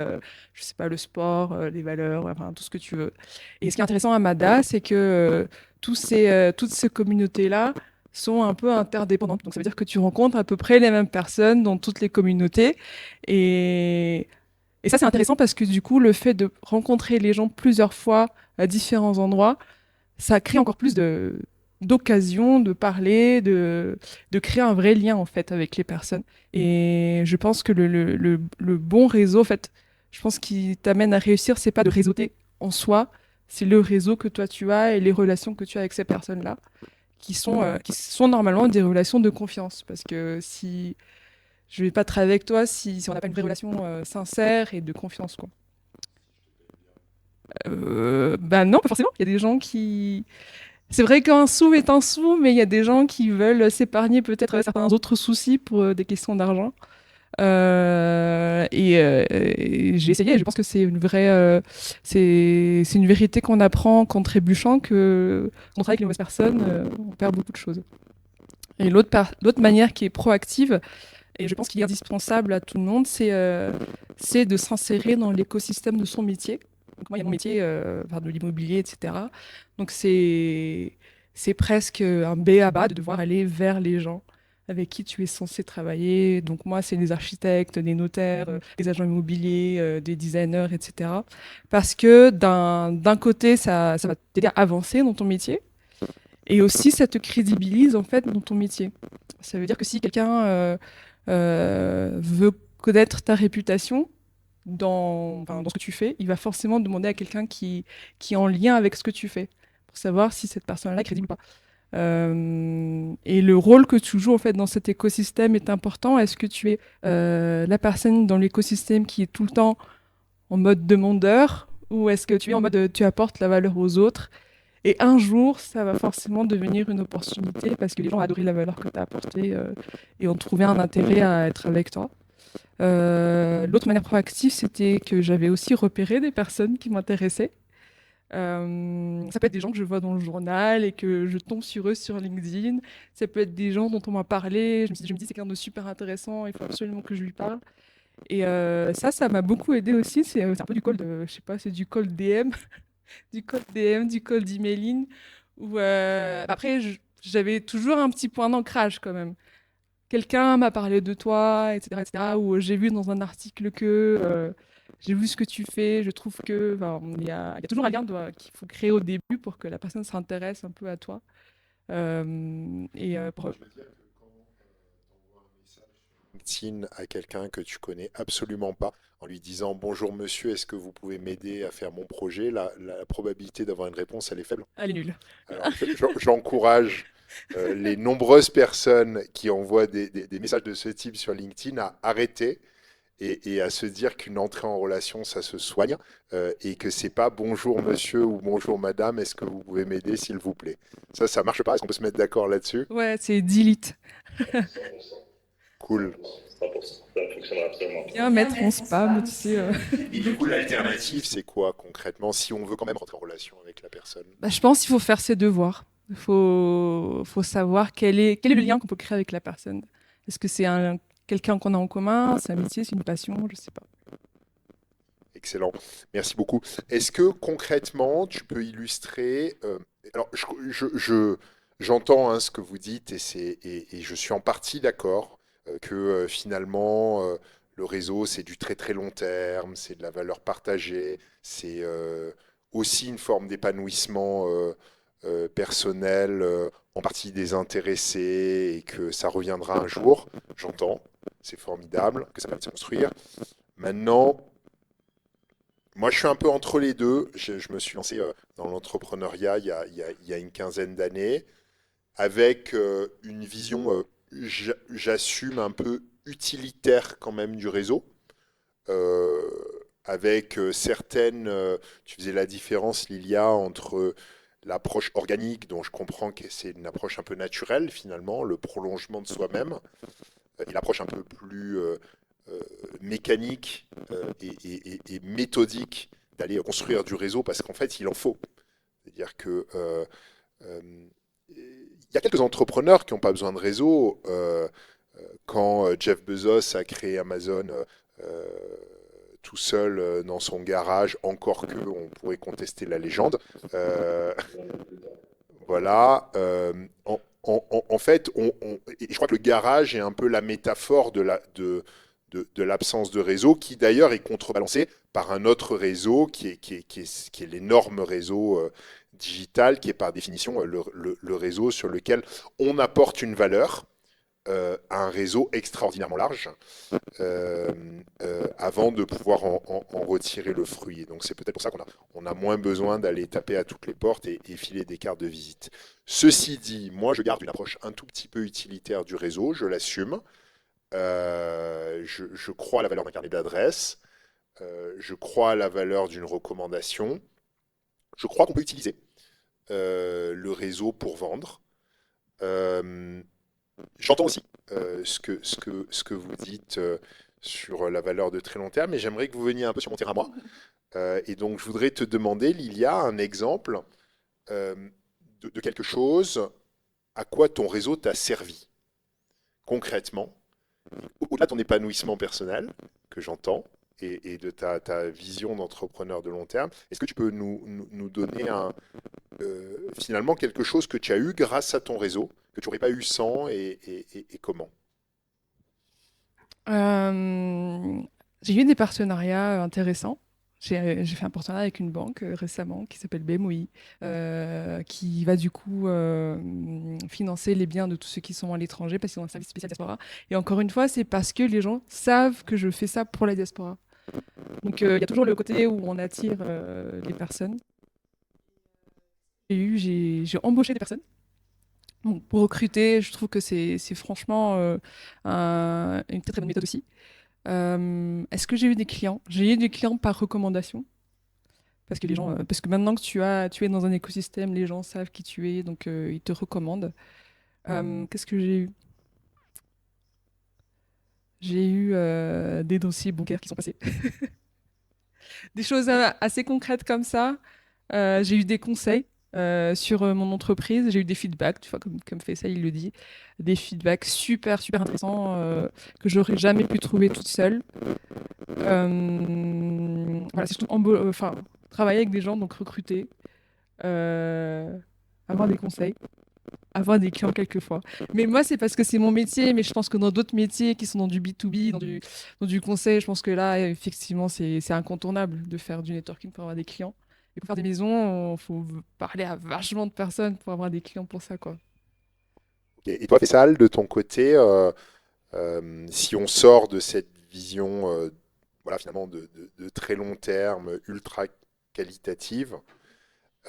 je sais pas, le sport, les valeurs, enfin tout ce que tu veux. Et ce qui est intéressant à Mada, c'est que toutes ces communautés-là sont un peu interdépendantes. Donc ça veut dire que tu rencontres à peu près les mêmes personnes dans toutes les communautés. Et, et ça, c'est intéressant parce que du coup, le fait de rencontrer les gens plusieurs fois à différents endroits, ça crée encore plus d'occasions de parler, de créer un vrai lien en fait avec les personnes. Et je pense que le bon réseau, en fait, je pense qui t'amène à réussir, c'est pas de réseauter en soi, c'est le réseau que toi tu as et les relations que tu as avec ces personnes-là, qui sont normalement des relations de confiance. Parce que si je vais pas travailler avec toi si on n'a pas une vraie relation sincère et de confiance, quoi. Bah non, pas forcément. Il y a des gens qui, c'est vrai qu'un sou est un sou, mais il y a des gens qui veulent s'épargner peut-être certains autres soucis pour des questions d'argent. Et j'ai essayé, et je pense que c'est une vraie, c'est une vérité qu'on apprend qu'en trébuchant, que quand on travaille avec les mauvaises personnes, on perd beaucoup de choses. Et l'autre manière qui est proactive, et je pense qu'il est indispensable à tout le monde, c'est de s'insérer dans l'écosystème de son métier. Donc moi, il y a mon métier de l'immobilier, etc. Donc c'est presque un b.a.-ba de devoir aller vers les gens avec qui tu es censé travailler. Donc moi, c'est des architectes, des notaires, des agents immobiliers, des designers, etc. Parce que d'un côté, ça va t'aider à avancer dans ton métier. Et aussi, ça te crédibilise en fait dans ton métier. Ça veut dire que si quelqu'un veut connaître ta réputation dans ce que tu fais, il va forcément demander à quelqu'un qui est en lien avec ce que tu fais, pour savoir si cette personne-là est crédible ou pas. Et le rôle que tu joues en fait dans cet écosystème est important. Est-ce que tu es la personne dans l'écosystème qui est tout le temps en mode demandeur, ou est-ce que tu es en mode tu apportes la valeur aux autres? Et un jour, ça va forcément devenir une opportunité parce que les gens ont adoré la valeur que tu as apportée et ont trouvé un intérêt à être avec toi. L'autre manière proactive, c'était que j'avais aussi repéré des personnes qui m'intéressaient. Ça peut être des gens que je vois dans le journal et que je tombe sur eux sur LinkedIn. Ça peut être des gens dont on m'a parlé. Je me dis, c'est quelqu'un de super intéressant, il faut absolument que je lui parle. Et ça m'a beaucoup aidé aussi. C'est un peu du cold, je sais pas, c'est du cold DM, du cold DM, du cold emailing. Où, après, j'avais toujours un petit point d'ancrage quand même. Quelqu'un m'a parlé de toi, etc., etc., ou j'ai vu dans un article que j'ai vu ce que tu fais, je trouve que, enfin, il y a toujours un lien qu'il faut créer au début pour que la personne s'intéresse un peu à toi. Je veux dire que quand tu envoies un message sur LinkedIn à quelqu'un que tu connais absolument pas, en lui disant bonjour monsieur, est-ce que vous pouvez m'aider à faire mon projet, la probabilité d'avoir une réponse, elle est faible. Elle est nulle. Alors, j'encourage les nombreuses personnes qui envoient des messages de ce type sur LinkedIn à arrêter et à se dire qu'une entrée en relation, ça se soigne et que c'est pas bonjour monsieur ou bonjour madame, est-ce que vous pouvez m'aider s'il vous plaît. Ça marche pas. Est-ce qu'on peut se mettre d'accord là-dessus? Ouais, c'est delete. 100%. Cool. 100%. Ça ne fonctionnera absolument pas. Bien mettre en spam, tu sais. Et du coup, l'alternative, c'est quoi concrètement si on veut quand même rentrer en relation avec la personne? Bah, je pense qu'il faut faire ses devoirs. Il faut savoir quel est le lien qu'on peut créer avec la personne. Est-ce que c'est quelqu'un qu'on a en commun, c'est un métier, c'est une passion, je sais pas. Excellent, merci beaucoup. Est-ce que concrètement, tu peux illustrer alors, j'entends hein, ce que vous dites et je suis en partie d'accord que finalement, le réseau, c'est du très très long terme, c'est de la valeur partagée, c'est aussi une forme d'épanouissement personnel, en partie désintéressé et que ça reviendra un jour. J'entends, c'est formidable, que ça va se construire. Maintenant, moi, je suis un peu entre les deux. Je me suis lancé dans l'entrepreneuriat il y a une quinzaine d'années avec une vision, j'assume un peu utilitaire quand même du réseau, euh, avec certaines, tu faisais la différence, Lilia, entre l'approche organique, dont je comprends que c'est une approche un peu naturelle finalement, le prolongement de soi-même, et l'approche un peu plus euh, mécanique et méthodique d'aller construire du réseau parce qu'en fait, il en faut. C'est-à-dire que euh, il y a quelques entrepreneurs qui n'ont pas besoin de réseau. Quand Jeff Bezos a créé Amazon euh, tout seul dans son garage, encore que on pourrait contester la légende. Voilà. En fait, et je crois que le garage est un peu la métaphore de l'absence de réseau, qui d'ailleurs est contrebalancé par un autre réseau qui est l'énorme réseau digital, qui est par définition le réseau sur lequel on apporte une valeur à un réseau extraordinairement large avant de pouvoir en retirer le fruit. Et donc c'est peut-être pour ça qu'on a moins besoin d'aller taper à toutes les portes et filer des cartes de visite. Ceci dit, moi je garde une approche un tout petit peu utilitaire du réseau, je l'assume. Je crois à la valeur d'un carnet d'adresse, je crois à la valeur d'une recommandation, je crois qu'on peut utiliser le réseau pour vendre. Euh, J'entends aussi ce que vous dites sur la valeur de très long terme, mais j'aimerais que vous veniez un peu sur mon terrain à moi. Et donc, je voudrais te demander, Lilia, un exemple euh, de quelque chose à quoi ton réseau t'a servi concrètement, au-delà de ton épanouissement personnel, que j'entends, et de ta vision d'entrepreneur de long terme. Est-ce que tu peux nous donner finalement quelque chose que tu as eu grâce à ton réseau, que tu n'aurais pas eu sans, et comment? Euh, j'ai eu des partenariats intéressants. J'ai fait un partenariat avec une banque récemment qui s'appelle BMOI, qui va du coup financer les biens de tous ceux qui sont à l'étranger parce qu'ils ont un service spécial diaspora. Et encore une fois, c'est parce que les gens savent que je fais ça pour la diaspora. Donc il y a toujours le côté où on attire les personnes. J'ai embauché des personnes. Donc, pour recruter, je trouve que c'est franchement une très très bonne méthode aussi. Est-ce que j'ai eu des clients? J'ai eu des clients par recommandation. Parce que parce que maintenant que tu es dans un écosystème, les gens savent qui tu es, donc ils te recommandent. Qu'est-ce que j'ai eu? J'ai eu des dossiers bancaires qui sont passés. Des choses assez concrètes comme ça. J'ai eu des conseils sur mon entreprise. J'ai eu des feedbacks, tu vois, comme Faisal il le dit. Des feedbacks super, super intéressants que j'aurais jamais pu trouver toute seule. Voilà, c'est surtout enfin, travailler avec des gens, donc recruter, euh, avoir des conseils, avoir des clients quelquefois. Mais moi, c'est parce que c'est mon métier, mais je pense que dans d'autres métiers qui sont dans du B2B, dans du conseil, je pense que là, effectivement, c'est incontournable de faire du networking pour avoir des clients. Et pour faire des maisons, il faut parler à vachement de personnes pour avoir des clients pour ça, quoi. Et toi, Faisal, de ton côté, si on sort de cette vision voilà, finalement de très long terme, ultra qualitative.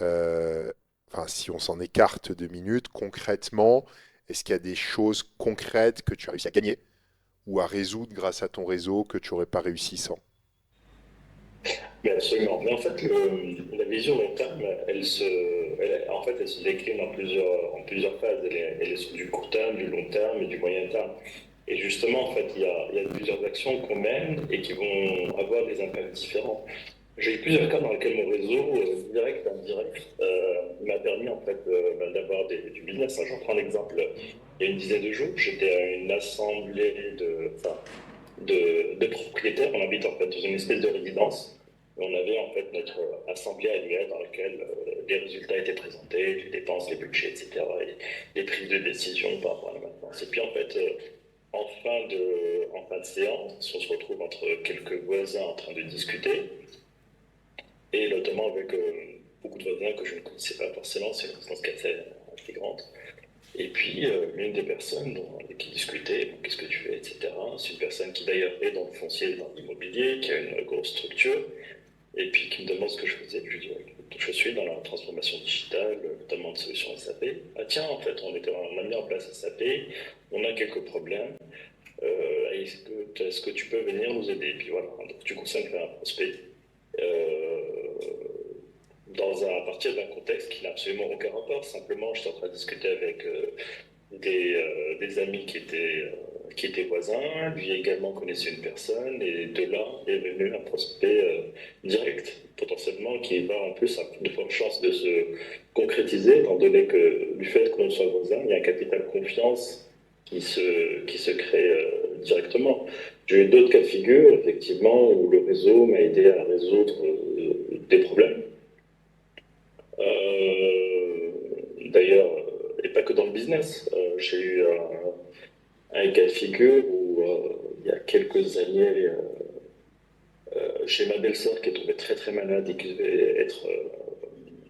Euh, enfin, si on s'en écarte 2 minutes, concrètement, est-ce qu'il y a des choses concrètes que tu as réussi à gagner ou à résoudre grâce à ton réseau que tu n'aurais pas réussi sans? Mais absolument. Mais en fait, la vision long terme, en fait, elle se décline en plusieurs phases. Elle est sur du court terme, du long terme et du moyen terme. Et justement, en fait, il y a plusieurs actions qu'on mène et qui vont avoir des impacts différents. J'ai eu plusieurs cas dans lesquels mon réseau, direct et indirect, m'a permis en fait d'avoir du business. Hein. J'en prends l'exemple. Il y a une dizaine de jours, j'étais à une assemblée de propriétaires. On habite en fait dans une espèce de résidence. Et on avait en fait notre assemblée annuelle dans laquelle les résultats étaient présentés, les dépenses, les budgets, etc. Et les prises de décision par rapport à la maintenance. Et puis en fait, en fin de séance, on se retrouve entre quelques voisins en train de discuter, et notamment avec beaucoup de voisins que je ne connaissais pas forcément, c'est une instance qui est assez intégrante. Et puis, l'une des personnes avec qui discutait, bon, qu'est-ce que tu fais, etc. C'est une personne qui d'ailleurs est dans le foncier, dans l'immobilier, qui a une grosse structure, et puis qui me demande ce que je faisais. Je lui dis, ouais, je suis dans la transformation digitale, notamment de solutions SAP. Ah tiens, en fait, on a mis en place SAP, on a quelques problèmes. Est-ce que tu peux venir nous aider? Et puis voilà, donc du coup, ça me fait un prospect. Euh, à partir d'un contexte qui n'a absolument aucun rapport. Simplement, j'étais en train de discuter avec des amis qui étaient voisins. Lui également connaissait une personne, et de là est venu un prospect direct, potentiellement, qui va en plus avoir de fortes chances de se concrétiser, étant donné que du fait que l'on soit voisin, il y a un capital confiance qui se crée directement. J'ai eu d'autres cas de figure, effectivement, où le réseau m'a aidé à résoudre des problèmes. D'ailleurs, et pas que dans le business. J'ai eu un cas de figure où, il y a quelques années, chez ma belle-sœur qui est tombée très très malade et qui devait être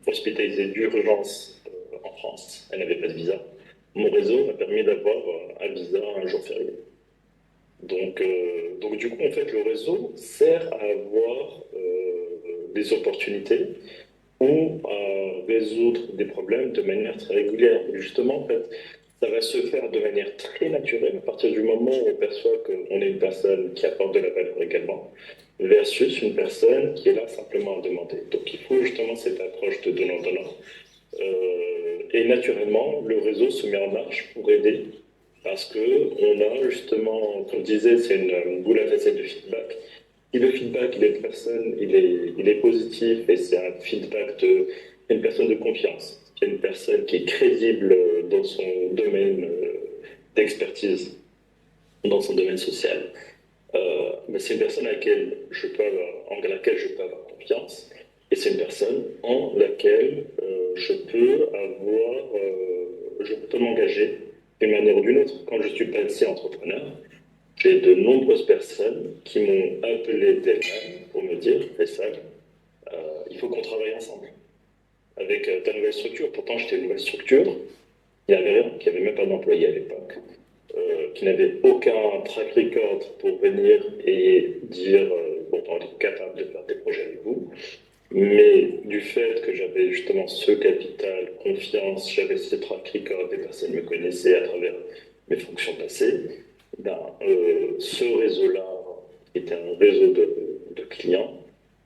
hospitalisée d'urgence en France. Elle n'avait pas de visa. Mon réseau m'a permis d'avoir un visa un jour férié. Donc du coup, en fait, le réseau sert à avoir des opportunités ou à résoudre des problèmes de manière très régulière. Et justement, en fait, ça va se faire de manière très naturelle à partir du moment où on perçoit qu'on est une personne qui apporte de la valeur également, versus une personne qui est là simplement à demander. Donc il faut justement cette approche de donnant-donnant. Et naturellement, le réseau se met en marche pour aider, parce qu'on a justement, comme je disais, c'est une boule à facettes de feedback. Si le feedback il est de personne, il est positif, et c'est un feedback d'une personne de confiance, c'est une personne qui est crédible dans son domaine d'expertise, dans son domaine social, mais c'est une personne en laquelle je peux avoir confiance, et c'est une personne en laquelle je peux m'engager d'une manière ou d'une autre. Quand je suis passé entrepreneur, j'ai de nombreuses personnes qui m'ont appelé d'elles-mêmes pour me dire, Faisal, il faut qu'on travaille ensemble avec ta nouvelle structure. Pourtant, j'étais une nouvelle structure, il n'y avait rien, qui n'avait même pas d'employé à l'époque, qui n'avait aucun track record pour venir et dire, bon, on est capable de faire des projets avec vous. Mais du fait que j'avais justement ce capital, confiance, j'avais ce track record, des personnes me connaissaient à travers mes fonctions passées, ce réseau-là, qui était un réseau de clients,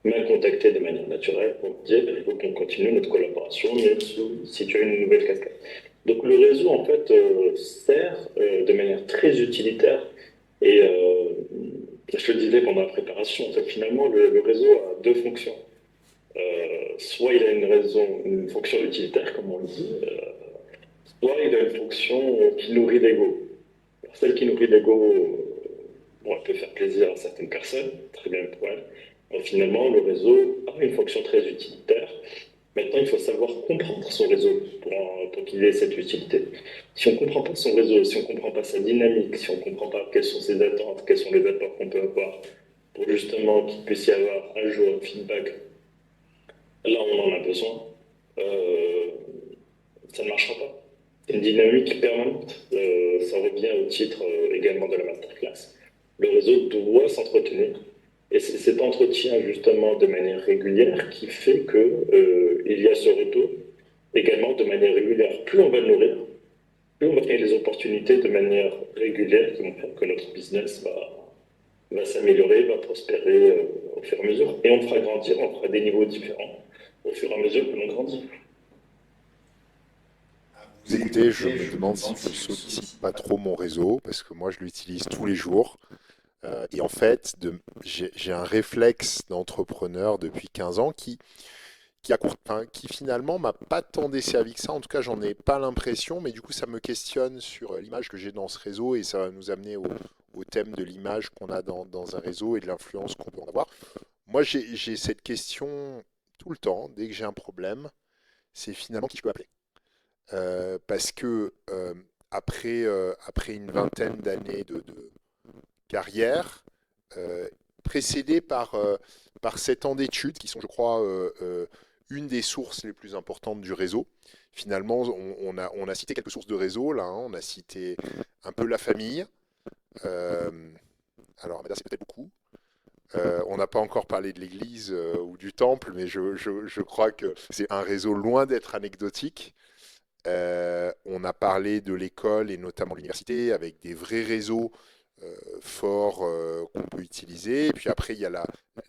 m'a contacté de manière naturelle pour me dire il faut qu'on continue notre collaboration, même si tu as une nouvelle casquette. Donc le réseau, en fait, sert de manière très utilitaire. Et je le disais pendant la préparation, en fait, finalement, le réseau a deux fonctions. Soit il a une fonction utilitaire, comme on le dit, soit il a une fonction qui nourrit l'ego. Celle qui nourrit l'ego, bon, elle peut faire plaisir à certaines personnes, très bien pour elles. Mais finalement, le réseau a une fonction très utilitaire. Maintenant, il faut savoir comprendre son réseau pour qu'il ait cette utilité. Si on ne comprend pas son réseau, si on ne comprend pas sa dynamique, si on ne comprend pas quelles sont ses attentes, quels sont les apports qu'on peut avoir pour justement qu'il puisse y avoir un jour un feedback, là on en a besoin, ça ne marchera pas. C'est une dynamique permanente. Ça revient au titre également de la masterclass. Le réseau doit s'entretenir. Et c'est cet entretien justement de manière régulière qui fait que il y a ce retour également de manière régulière. Plus on va le nourrir, plus on va créer les opportunités de manière régulière qui vont faire que notre business va s'améliorer, va prospérer au fur et à mesure. Et on fera grandir, on fera des niveaux différents au fur et à mesure que l'on grandit. Vous écoutez, je me demande si je sollicite pas trop mon réseau, parce que moi je l'utilise tous les jours. Et en fait, j'ai un réflexe d'entrepreneur depuis 15 ans qui finalement m'a pas tant desservi que ça. En tout cas, j'en ai pas l'impression, mais du coup, ça me questionne sur l'image que j'ai dans ce réseau et ça va nous amener au thème de l'image qu'on a dans un réseau et de l'influence qu'on peut en avoir. Moi, j'ai cette question tout le temps, dès que j'ai un problème, c'est finalement qui je peux appeler. Parce que après une vingtaine d'années de carrière, précédée par 7 ans d'études, qui sont, je crois, une des sources les plus importantes du réseau. Finalement, on a cité quelques sources de réseau, là, hein. On a cité un peu la famille. Euh, alors, on va dire c'est peut-être beaucoup. On n'a pas encore parlé de l'église ou du temple, mais je crois que c'est un réseau loin d'être anecdotique. On a parlé de l'école et notamment l'université avec des vrais réseaux forts qu'on peut utiliser. Et puis après, il y a la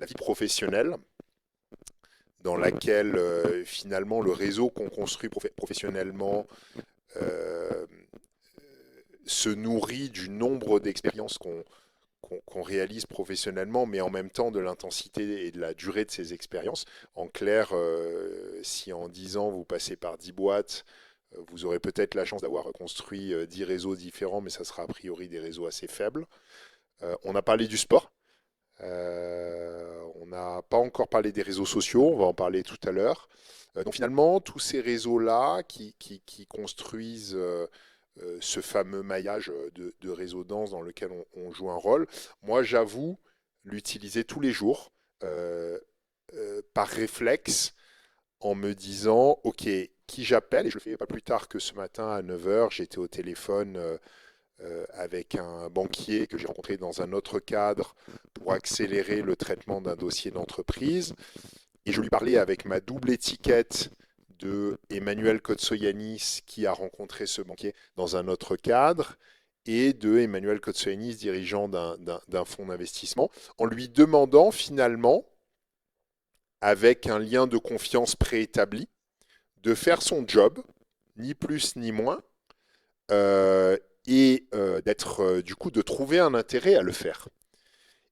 vie professionnelle dans laquelle finalement le réseau qu'on construit professionnellement euh, se nourrit du nombre d'expériences qu'on réalise professionnellement, mais en même temps de l'intensité et de la durée de ces expériences. En clair, si en 10 ans vous passez par 10 boîtes, vous aurez peut-être la chance d'avoir construit 10 réseaux différents, mais ça sera a priori des réseaux assez faibles. On a parlé du sport. On n'a pas encore parlé des réseaux sociaux, on va en parler tout à l'heure. Donc finalement, tous ces réseaux-là qui construisent ce fameux maillage de réseaux denses dans lequel on joue un rôle, moi j'avoue l'utiliser tous les jours par réflexe en me disant, OK, qui j'appelle? Et je le fais pas plus tard que ce matin à 9 heures, j'étais au téléphone avec un banquier que j'ai rencontré dans un autre cadre pour accélérer le traitement d'un dossier d'entreprise. Et je lui parlais avec ma double étiquette de Emmanuel Kotsoyanis qui a rencontré ce banquier dans un autre cadre et de Emmanuel Kotsoyanis, dirigeant d'un fonds d'investissement, en lui demandant finalement, avec un lien de confiance préétabli, de faire son job, ni plus ni moins, et d'être du coup de trouver un intérêt à le faire.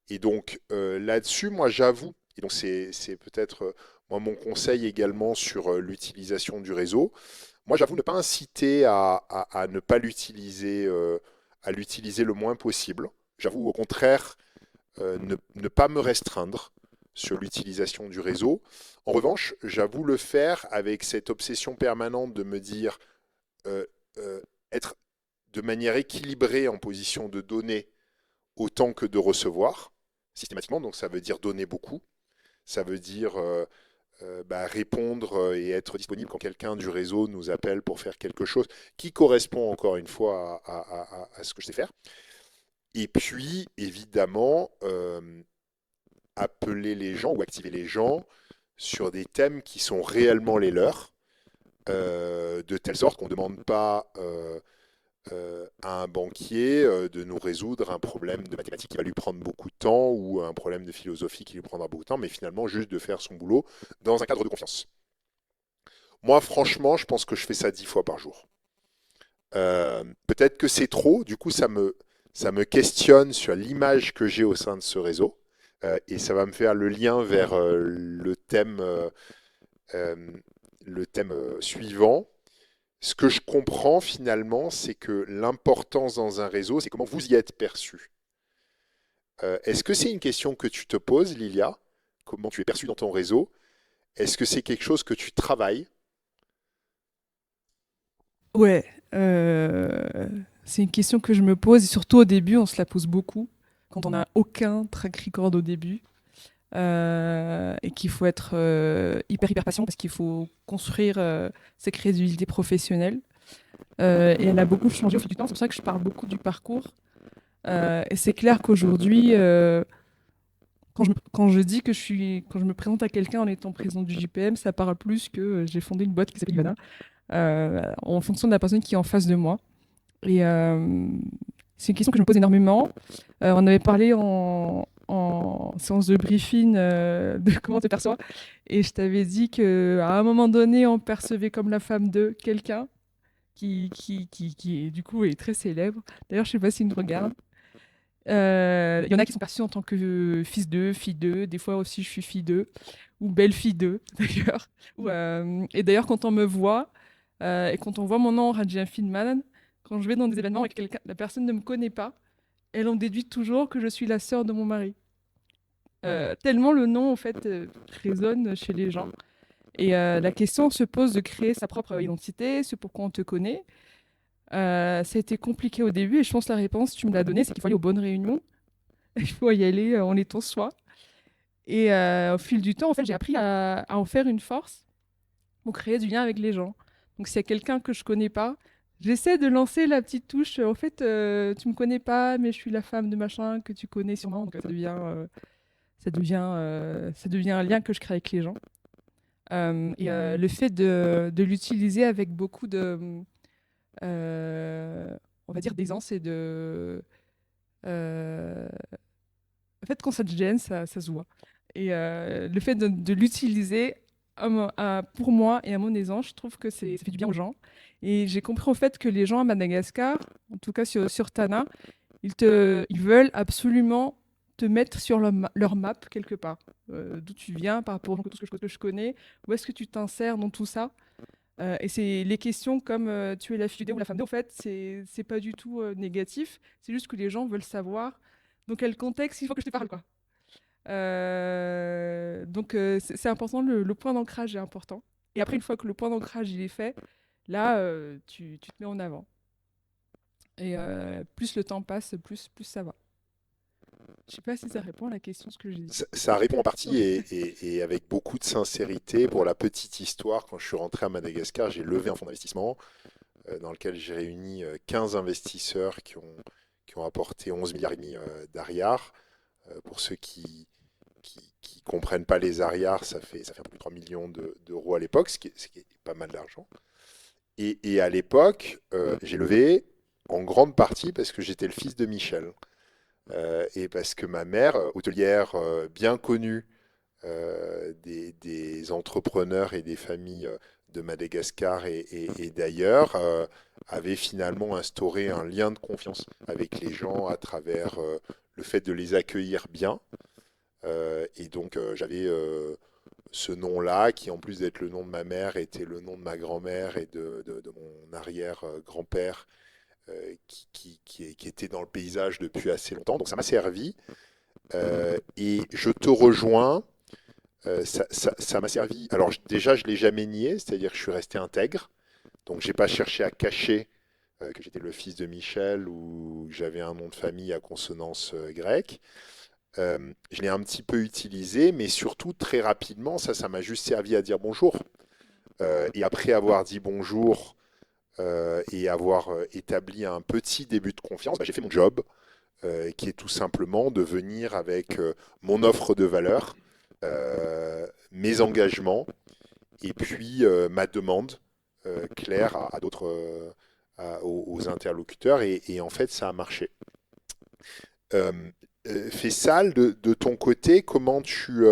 Et donc là-dessus, moi j'avoue, et donc c'est peut-être moi mon conseil également sur l'utilisation du réseau, moi j'avoue ne pas inciter à ne pas l'utiliser, à l'utiliser le moins possible. J'avoue au contraire ne pas me restreindre sur l'utilisation du réseau. En revanche, j'avoue le faire avec cette obsession permanente de me dire euh, être de manière équilibrée en position de donner autant que de recevoir, systématiquement. Donc ça veut dire donner beaucoup. Ça veut dire répondre et être disponible quand quelqu'un du réseau nous appelle pour faire quelque chose qui correspond encore une fois à ce que je sais faire. Et puis, évidemment, appeler les gens ou activer les gens sur des thèmes qui sont réellement les leurs, de telle sorte qu'on ne demande pas à un banquier de nous résoudre un problème de mathématiques qui va lui prendre beaucoup de temps ou un problème de philosophie qui lui prendra beaucoup de temps, mais finalement juste de faire son boulot dans un cadre de confiance. Moi, franchement, je pense que je fais ça 10 fois par jour. Peut-être que c'est trop, du coup, ça me questionne sur l'image que j'ai au sein de ce réseau, et ça va me faire le lien vers euh, le thème suivant. Ce que je comprends finalement, c'est que l'importance dans un réseau, c'est comment vous y êtes perçu. Est-ce que c'est une question que tu te poses, Lilia? Comment tu es perçu dans ton réseau? Est-ce que c'est quelque chose que tu travailles? Ouais, c'est une question que je me pose et surtout au début, on se la pose beaucoup quand on n'a aucun track record au début et qu'il faut être hyper patient parce qu'il faut construire ses crédibilités professionnelles. Et elle a beaucoup changé au fil du temps, c'est pour ça que je parle beaucoup du parcours. Et c'est clair qu'aujourd'hui, quand je dis quand je me présente à quelqu'un en étant président du JPM, ça parle plus que j'ai fondé une boîte qui s'appelle Ivana, en fonction de la personne qui est en face de moi. Et c'est une question que je me pose énormément. On avait parlé en séance de briefing de comment on te perçoit. Et je t'avais dit qu'à un moment donné, on percevait comme la femme de quelqu'un qui du coup, est très célèbre. D'ailleurs, je sais pas s'il nous regarde. Il y en a qui sont perçus en tant que fils d'eux, fille d'eux. Des fois aussi, je suis fille d'eux. Ou belle-fille d'eux, d'ailleurs. Et d'ailleurs, quand on me voit, et quand on voit mon nom, Radjia Findman, quand je vais dans des événements et que la personne ne me connaît pas, elle en déduit toujours que je suis la sœur de mon mari. Tellement le nom, en fait, résonne chez les gens. Et la question se pose de créer sa propre identité, ce pourquoi on te connaît. Ça a été compliqué au début et je pense que la réponse, tu me l'as donnée, c'est qu'il faut aller aux bonnes réunions. Il faut y aller en étant soi. Et au fil du temps, en fait, j'ai appris à en faire une force pour créer du lien avec les gens. Donc s'il y a quelqu'un que je connais pas, j'essaie de lancer la petite touche. En fait, tu me connais pas, mais je suis la femme de machin que tu connais sûrement. Donc ça devient un lien que je crée avec les gens. Le fait de l'utiliser avec beaucoup de, on va dire, d'aisance et de... en fait, quand ça te gêne, ça se voit. Et le fait de l'utiliser pour moi et à mon aisance, je trouve que ça fait du bien aux gens. Et j'ai compris au fait que les gens à Madagascar, en tout cas sur Tana, ils veulent absolument te mettre sur leur map quelque part. D'où tu viens par rapport à tout ce que je connais, où est-ce que tu t'insères dans tout ça. Et c'est les questions comme tu es la fille d'eux ou la femme d'eux, en fait, c'est pas du tout négatif, c'est juste que les gens veulent savoir dans quel contexte il faut que je te parle, quoi. C'est important, le point d'ancrage est important. Et après, une fois que le point d'ancrage il est fait, là, tu te mets en avant. Et plus le temps passe, plus ça va. Je sais pas si ça répond à la question, ce que j'ai dit. Ça répond en partie et avec beaucoup de sincérité. Pour la petite histoire, quand je suis rentré à Madagascar, j'ai levé un fonds d'investissement dans lequel j'ai réuni 15 investisseurs qui ont apporté 11 milliards et demi d'ariars. Pour ceux qui comprennent pas les ariars, ça fait un peu plus de 3 millions d'euros à l'époque, ce qui est pas mal d'argent. Et à l'époque, j'ai levé en grande partie parce que j'étais le fils de Michel. Et parce que ma mère, hôtelière bien connue des entrepreneurs et des familles de Madagascar et d'ailleurs, avait finalement instauré un lien de confiance avec les gens à travers le fait de les accueillir bien. Et donc j'avais ce nom-là, qui en plus d'être le nom de ma mère, était le nom de ma grand-mère et de mon arrière-grand-père, qui était dans le paysage depuis assez longtemps. Donc ça m'a servi. Et je te rejoins. Ça m'a servi. Alors déjà, je ne l'ai jamais nié, c'est-à-dire que je suis resté intègre. Donc j'ai pas cherché à cacher que j'étais le fils de Michel ou que j'avais un nom de famille à consonance grecque. Je l'ai un petit peu utilisé, mais surtout très rapidement, ça m'a juste servi à dire bonjour. Et après avoir dit bonjour et avoir établi un petit début de confiance, j'ai fait mon job, qui est tout simplement de venir avec mon offre de valeur, mes engagements, et puis ma demande claire à d'autres, aux interlocuteurs, et en fait, ça a marché. Euh, Faisal, de ton côté, comment tu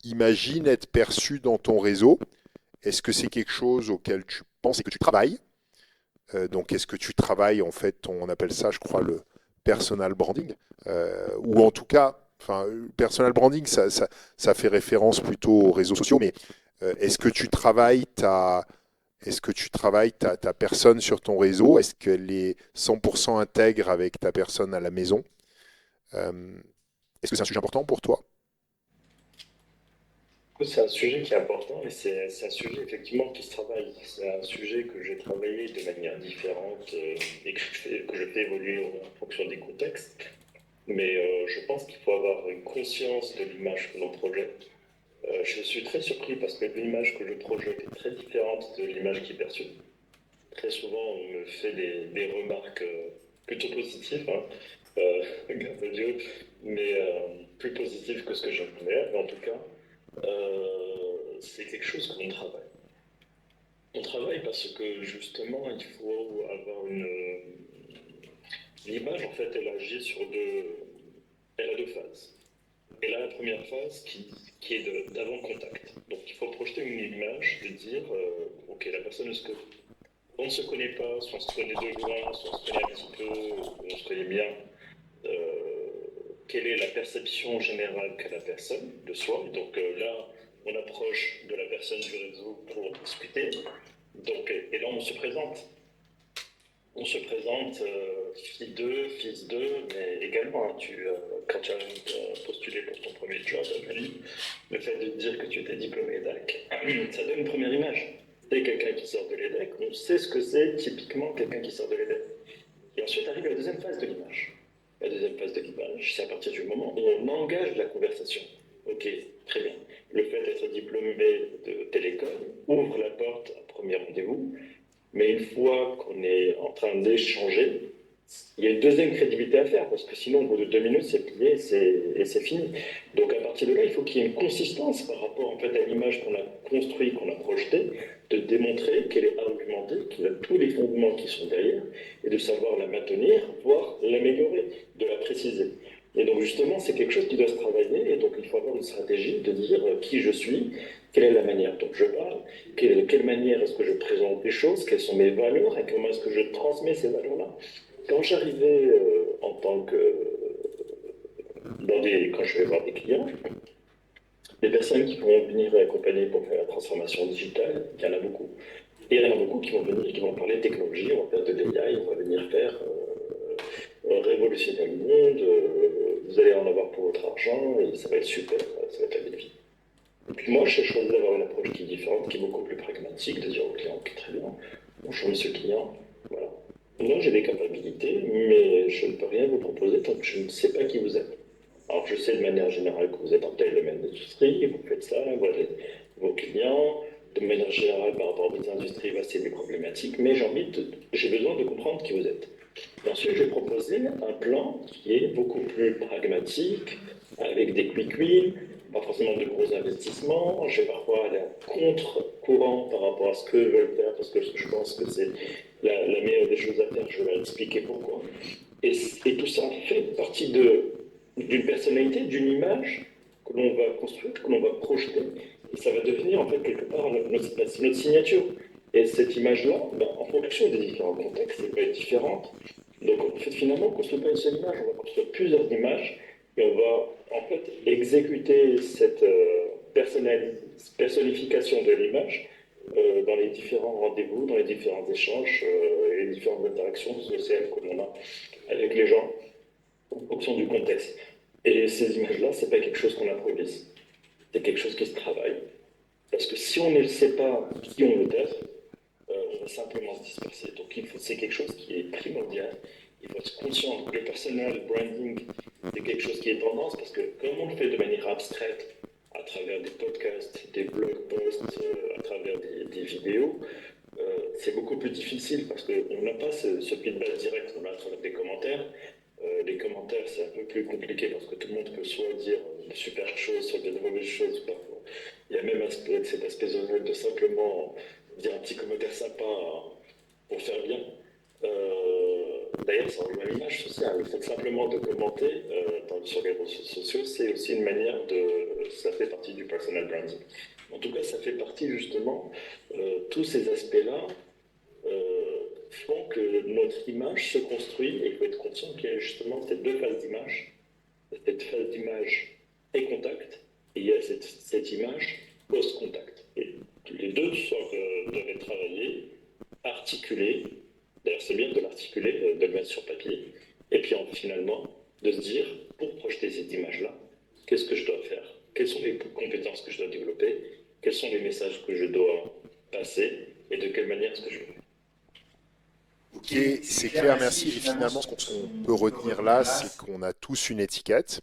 imagines être perçu dans ton réseau? Est-ce que c'est quelque chose auquel tu penses et que tu travailles? Donc, est-ce que tu travailles, en fait, on appelle ça, je crois, le personal branding, ou en tout cas, enfin, personal branding, ça fait référence plutôt aux réseaux sociaux, mais est-ce que tu travailles ta personne sur ton réseau? Est-ce qu'elle est 100% intègre avec ta personne à la maison? Est-ce que c'est un sujet important pour toi? C'est un sujet qui est important et c'est un sujet effectivement qui se travaille. C'est un sujet que j'ai travaillé de manière différente et que je fais évoluer en fonction des contextes. Mais je pense qu'il faut avoir une conscience de l'image que l'on projette. Je suis très surpris parce que l'image que je projette est très différente de l'image qui est perçue. Très souvent, on me fait des remarques plutôt positives, hein, grâce à Dieu, mais plus positif que ce que j'aimerais. Mais en tout cas, c'est quelque chose qu'on travaille. On travaille parce que justement, il faut avoir l'image, en fait, elle agit sur elle a deux phases. Elle a la première phase qui est d'avant-contact. Donc il faut projeter une image, de dire, ok, la personne, on ne se connaît pas, soit on se connaît de loin, soit on se connaît un petit peu, on se connaît bien. Euh, Quelle est la perception générale qu'a la personne de soi? Donc là, on approche de la personne du réseau pour discuter. Donc, et là, on se présente. On se présente fille 2, fils 2, mais également, hein, quand tu as postulé pour ton premier job à Mali, le fait de dire que tu étais diplômé d'EDAC, ça donne une première image. C'est quelqu'un qui sort de l'EDAC, on sait ce que c'est typiquement quelqu'un qui sort de l'EDAC. Et ensuite arrive la deuxième phase de l'image. La deuxième phase de l'image, c'est à partir du moment où on engage la conversation. Ok, très bien. Le fait d'être diplômé de telle école ouvre la porte à un premier rendez-vous, mais une fois qu'on est en train d'échanger, il y a une deuxième crédibilité à faire, parce que sinon, au bout de 2 minutes, c'est plié et c'est fini. Donc à partir de là, il faut qu'il y ait une consistance par rapport en fait, à l'image qu'on a construite, qu'on a projetée, de démontrer qu'elle est argumentée, qu'il y a tous les fondements qui sont derrière, et de savoir la maintenir, voire l'améliorer, de la préciser. Et donc justement, c'est quelque chose qui doit se travailler, et donc il faut avoir une stratégie de dire qui je suis, quelle est la manière dont je parle, de quelle manière est-ce que je présente les choses, quelles sont mes valeurs, et comment est-ce que je transmets ces valeurs-là. Quand j'arrivais en tant que quand je vais voir des clients, des personnes qui vont venir accompagner pour faire la transformation digitale, il y en a beaucoup. Et il y en a beaucoup qui vont venir, qui vont parler de technologie, on va faire de l'AI, on va venir faire révolutionner le monde, vous allez en avoir pour votre argent, et ça va être super, ça va être la belle vie. Et puis moi, j'ai choisi d'avoir une approche qui est différente, qui est beaucoup plus pragmatique, de dire au client, ok, très bien, bonjour monsieur le client, voilà. Moi, j'ai des capacités, mais je ne peux rien vous proposer tant que je ne sais pas qui vous êtes. Alors, je sais de manière générale que vous êtes en tel domaine d'industrie, vous faites ça, voilà vos clients. De manière générale, par rapport à votre industrie, c'est des problématiques, mais j'ai besoin de comprendre qui vous êtes. Et ensuite, je vais proposer un plan qui est beaucoup plus pragmatique, avec des quick wins, pas forcément de gros investissements. Je vais parfois aller à contre-courant par rapport à ce que je veux faire, parce que je pense que c'est la meilleure des choses à faire. Je vais leur expliquer pourquoi. Et tout ça fait partie d'une personnalité, d'une image que l'on va construire, que l'on va projeter. Et ça va devenir en fait quelque part notre signature. Et cette image-là, en fonction des différents contextes, elle va être différente. Donc en fait, finalement, on ne construit pas une seule image, on va construire plusieurs images et on va en fait exécuter cette personnification de l'image dans les différents rendez-vous, dans les différents échanges et les différentes interactions sociales que l'on a avec les gens en fonction du contexte. Et ces images-là, c'est pas quelque chose qu'on improvise, c'est quelque chose qui se travaille. Parce que si on ne sait pas qui on veut être, on va simplement se disperser. Donc c'est quelque chose qui est primordial. Il faut être conscient que le personal branding, c'est quelque chose qui est tendance, parce que comme on le fait de manière abstraite, à travers des podcasts, des blog posts, à travers des vidéos, c'est beaucoup plus difficile parce qu'on n'a pas ce feedback direct, on a à travers des commentaires. Les commentaires, c'est un peu plus compliqué parce que tout le monde peut soit dire de super choses, soit de mauvaises choses. Parfois. Il y a même cet aspect zonal de simplement dire un petit commentaire sympa pour faire bien. D'ailleurs, ça rejoint l'image sociale. Le fait simplement de commenter sur les réseaux sociaux, c'est aussi une manière ça fait partie du personal branding. En tout cas, ça fait partie justement, tous ces aspects-là font que notre image se construit et il faut être conscient qu'il y a justement ces deux phases d'image. Cette phase d'image et contact, et il y a cette image post-contact. Et les deux doivent être travaillés, articulés. D'ailleurs, c'est bien de l'articuler, de le mettre sur papier, et puis finalement, de se dire, pour projeter cette image-là, qu'est-ce que je dois faire? Quelles sont les compétences que je dois développer? Quels sont les messages que je dois passer? Et de quelle manière est-ce que je le fais? Ok, c'est clair, merci. Et finalement, ce qu'on peut retenir là, c'est qu'on a tous une étiquette.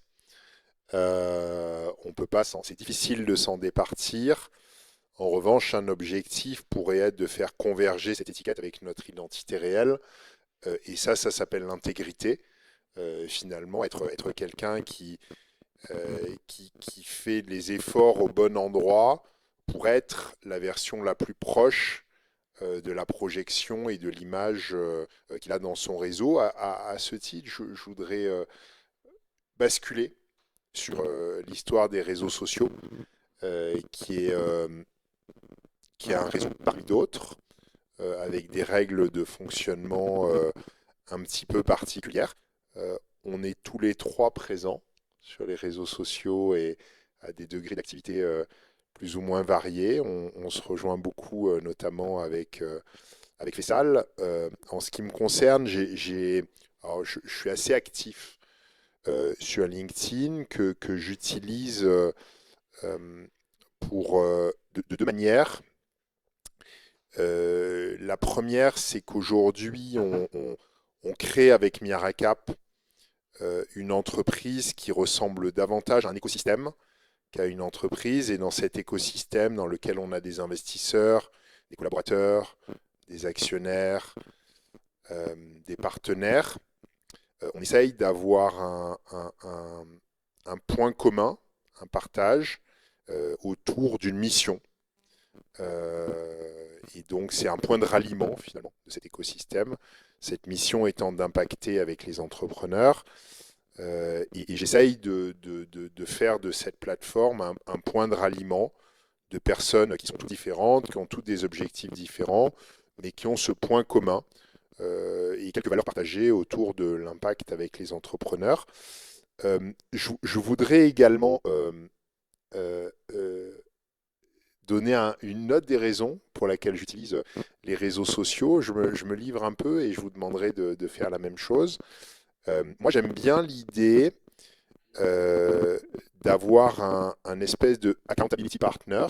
On peut pas c'est difficile de s'en départir. En revanche, un objectif pourrait être de faire converger cette étiquette avec notre identité réelle. Et ça s'appelle l'intégrité. finalement, être quelqu'un qui fait les efforts au bon endroit pour être la version la plus proche de la projection et de l'image qu'il a dans son réseau. À ce titre, je voudrais basculer sur l'histoire des réseaux sociaux, euh, qui est, euh, qui est un réseau parmi d'autres, avec des règles de fonctionnement un petit peu particulières. On est tous les trois présents sur les réseaux sociaux et à des degrés d'activité plus ou moins variés. On se rejoint beaucoup, notamment avec Fessal. En ce qui me concerne, alors je suis assez actif sur LinkedIn que j'utilise pour de deux manières. La première, c'est qu'aujourd'hui, on crée avec Miaracap une entreprise qui ressemble davantage à un écosystème qu'à une entreprise. Et dans cet écosystème dans lequel on a des investisseurs, des collaborateurs, des actionnaires, des partenaires, on essaye d'avoir un point commun, un partage autour d'une mission. Et donc c'est un point de ralliement finalement de cet écosystème, cette mission étant d'impacter avec les entrepreneurs. Et j'essaye de faire de cette plateforme un point de ralliement de personnes qui sont toutes différentes, qui ont toutes des objectifs différents, mais qui ont ce point commun et quelques valeurs partagées autour de l'impact avec les entrepreneurs. Je voudrais également euh, euh, donner une note des raisons pour laquelle j'utilise les réseaux sociaux. Je me livre un peu et je vous demanderai de faire la même chose. Moi, j'aime bien l'idée euh, d'avoir un espèce de accountability partner,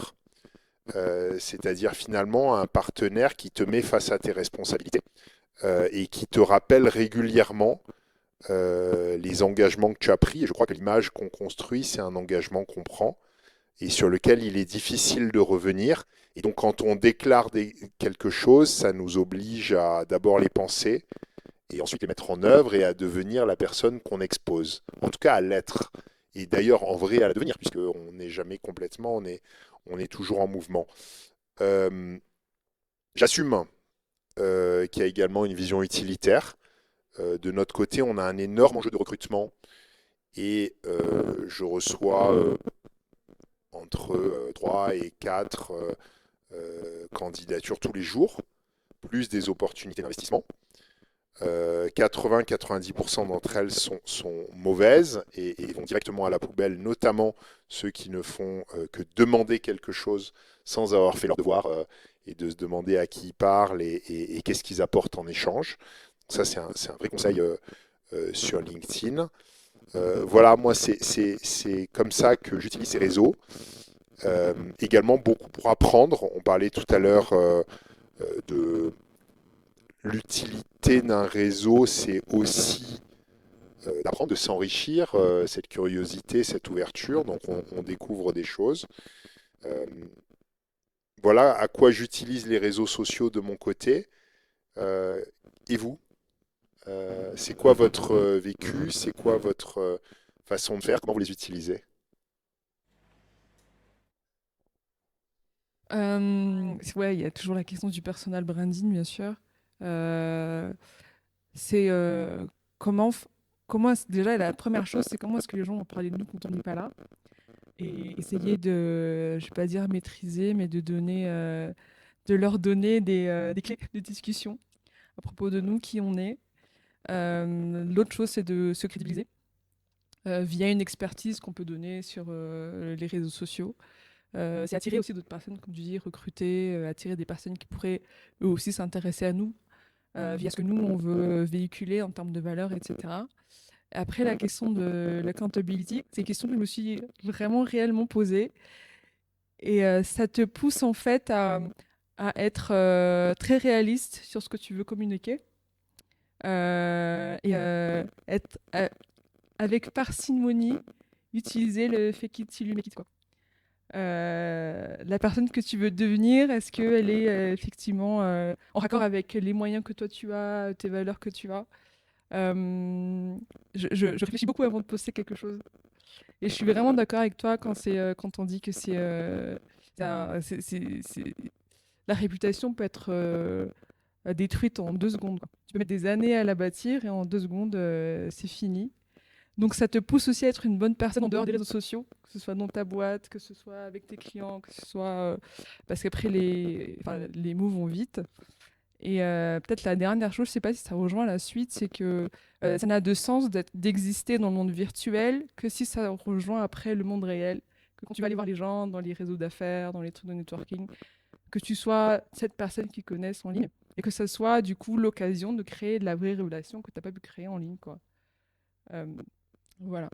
c'est-à-dire finalement un partenaire qui te met face à tes responsabilités et qui te rappelle régulièrement les engagements que tu as pris. Et je crois que l'image qu'on construit, c'est un engagement qu'on prend et sur lequel il est difficile de revenir. Et donc quand on déclare quelque chose, ça nous oblige à d'abord les penser et ensuite les mettre en œuvre et à devenir la personne qu'on expose. En tout cas à l'être. Et d'ailleurs en vrai à la devenir, puisqu'on n'est jamais complètement, on est toujours en mouvement. Euh, J'assume qu'il y a également une vision utilitaire. De notre côté, on a un énorme enjeu de recrutement et je reçois entre 3 et 4 candidatures tous les jours, plus des opportunités d'investissement. 80-90% d'entre elles sont mauvaises et vont directement à la poubelle, notamment ceux qui ne font que demander quelque chose sans avoir fait leur devoir et de se demander à qui ils parlent et qu'est-ce qu'ils apportent en échange. Ça, c'est un vrai conseil sur LinkedIn. Voilà, moi, c'est comme ça que j'utilise ces réseaux. Également beaucoup pour apprendre. On parlait tout à l'heure de l'utilité d'un réseau, c'est aussi d'apprendre, de s'enrichir, cette curiosité, cette ouverture. Donc on découvre des choses. Euh, voilà à quoi j'utilise les réseaux sociaux de mon côté. Euh, et vous, c'est quoi votre vécu? C'est quoi votre façon de faire? Comment vous les utilisez? Ouais, il y a toujours la question du personal branding, bien sûr. Euh, c'est comment, déjà, la première chose, c'est comment est-ce que les gens vont parler de nous quand on n'est pas là. Et essayer de, je vais pas dire maîtriser, mais de leur donner des clés de discussion à propos de nous, qui on est. L'autre chose, c'est de se crédibiliser via une expertise qu'on peut donner sur les réseaux sociaux. C'est attirer aussi d'autres personnes, comme tu dis, recruter, attirer des personnes qui pourraient eux aussi s'intéresser à nous via ce que nous, on veut véhiculer en termes de valeurs, etc. Après, la question de l'accountability, c'est une question que je me suis vraiment réellement posée. Et ça te pousse en fait à être très réaliste sur ce que tu veux communiquer. Et être avec parcimonie, utiliser le fake it till you make it, quoi. La personne que tu veux devenir, est-ce qu'elle est effectivement en raccord avec les moyens que toi tu as, tes valeurs que tu as Euh, je réfléchis beaucoup avant de poster quelque chose. Et je suis vraiment d'accord avec toi quand on dit que la réputation peut être détruite en 2 secondes, quoi. Tu peux mettre des années à la bâtir et en 2 secondes, c'est fini. Donc ça te pousse aussi à être une bonne personne en dehors des réseaux sociaux, que ce soit dans ta boîte, que ce soit avec tes clients, que ce soit parce qu'après les mots vont vite. Et peut-être la dernière chose, je sais pas si ça rejoint la suite, c'est que ça n'a de sens d'exister dans le monde virtuel que si ça rejoint après le monde réel. Que quand tu vas aller voir les gens dans les réseaux d'affaires, dans les trucs de networking, que tu sois cette personne qu'ils connaissent en ligne et que ça soit du coup l'occasion de créer de la vraie relation que tu n'as pas pu créer en ligne, quoi. Euh, voilà.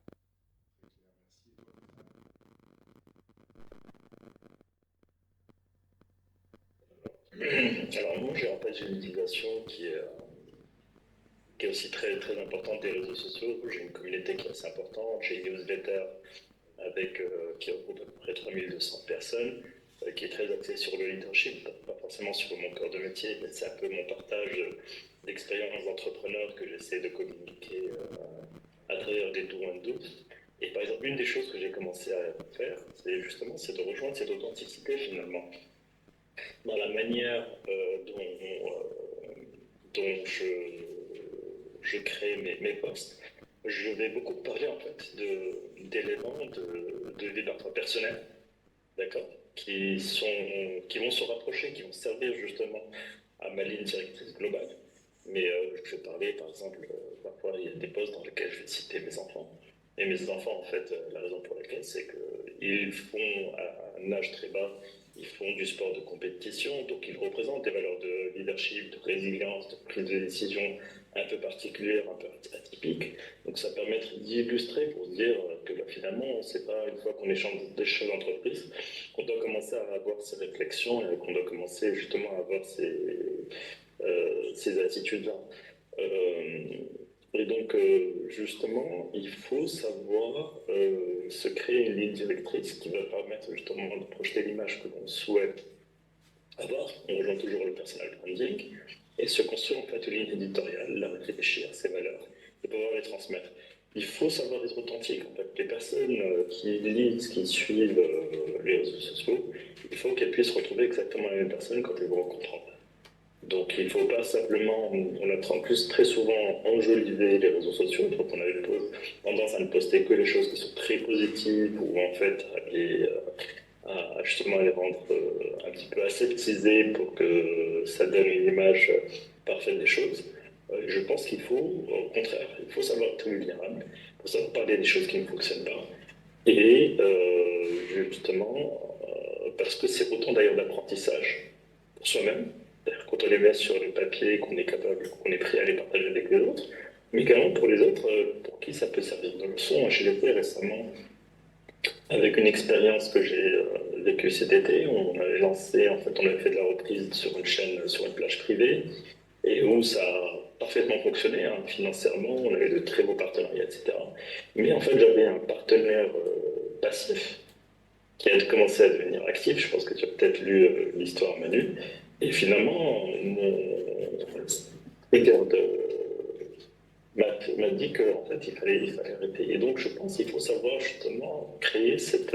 Alors moi, j'ai une utilisation qui est aussi très, très importante des réseaux sociaux. J'ai une communauté qui est assez importante. J'ai une newsletter qui regroupe à peu près 3200 personnes, qui est très axée sur le leadership, pas forcément sur mon cœur de métier, mais c'est un peu mon partage d'expériences d'entrepreneur que j'essaie de communiquer à travers des do and do. Et par exemple, une des choses que j'ai commencé à faire, c'est de rejoindre cette authenticité finalement dans la manière dont je crée mes posts. Je vais beaucoup parler en fait d'éléments de vie parfois personnels, d'accord, qui vont se rapprocher, qui vont servir justement à ma ligne directrice globale. Mais je vais parler, par exemple, parfois il y a des posts dans lesquels je vais citer mes enfants. Et mes enfants, en fait, la raison pour laquelle, c'est qu'ils font à un âge très bas, ils font du sport de compétition, donc ils représentent des valeurs de leadership, de résilience, de prise de décision un peu particulières, un peu atypiques. Donc ça permet d'illustrer pour se dire que finalement, c'est pas une fois qu'on est des chefs d'entreprise qu'on doit commencer à avoir ces réflexions et qu'on doit commencer justement à avoir ces attitudes-là. Et donc, justement, il faut savoir se créer une ligne directrice qui va permettre justement de projeter l'image que l'on souhaite avoir. On rejoint toujours le personal branding et se construire en fait une ligne éditoriale, la réfléchir à ses valeurs et pouvoir les transmettre. Il faut savoir être authentique. En fait, les personnes qui lisent, qui suivent les réseaux sociaux, il faut qu'elles puissent retrouver exactement la même personne quand elles vous rencontrent. Donc il ne faut pas simplement, on a en plus très souvent enjolivé les réseaux sociaux, donc on avait tendance à ne poster que les choses qui sont très positives ou en fait à justement les rendre un petit peu aseptisées pour que ça donne une image parfaite des choses. Je pense qu'il faut, au contraire, il faut savoir être vulnérable, il faut savoir parler des choses qui ne fonctionnent pas. Et justement, parce que c'est autant d'ailleurs d'apprentissage pour soi-même, quand on les met sur le papier, qu'on est capable, qu'on est prêt à les partager avec les autres, mais également pour les autres, pour qui ça peut servir de leçon. J'ai été récemment avec une expérience que j'ai vécue cet été. On avait lancé, en fait, on avait fait de la reprise sur une chaîne, sur une plage privée, et où ça a parfaitement fonctionné, hein, financièrement, on avait de très beaux partenariats, etc. Mais en fait, j'avais un partenaire passif qui a commencé à devenir actif. Je pense que tu as peut-être lu l'histoire Manu. Et finalement, mon speaker m'a dit qu'en fait, il fallait arrêter. Et donc, je pense qu'il faut savoir justement créer cette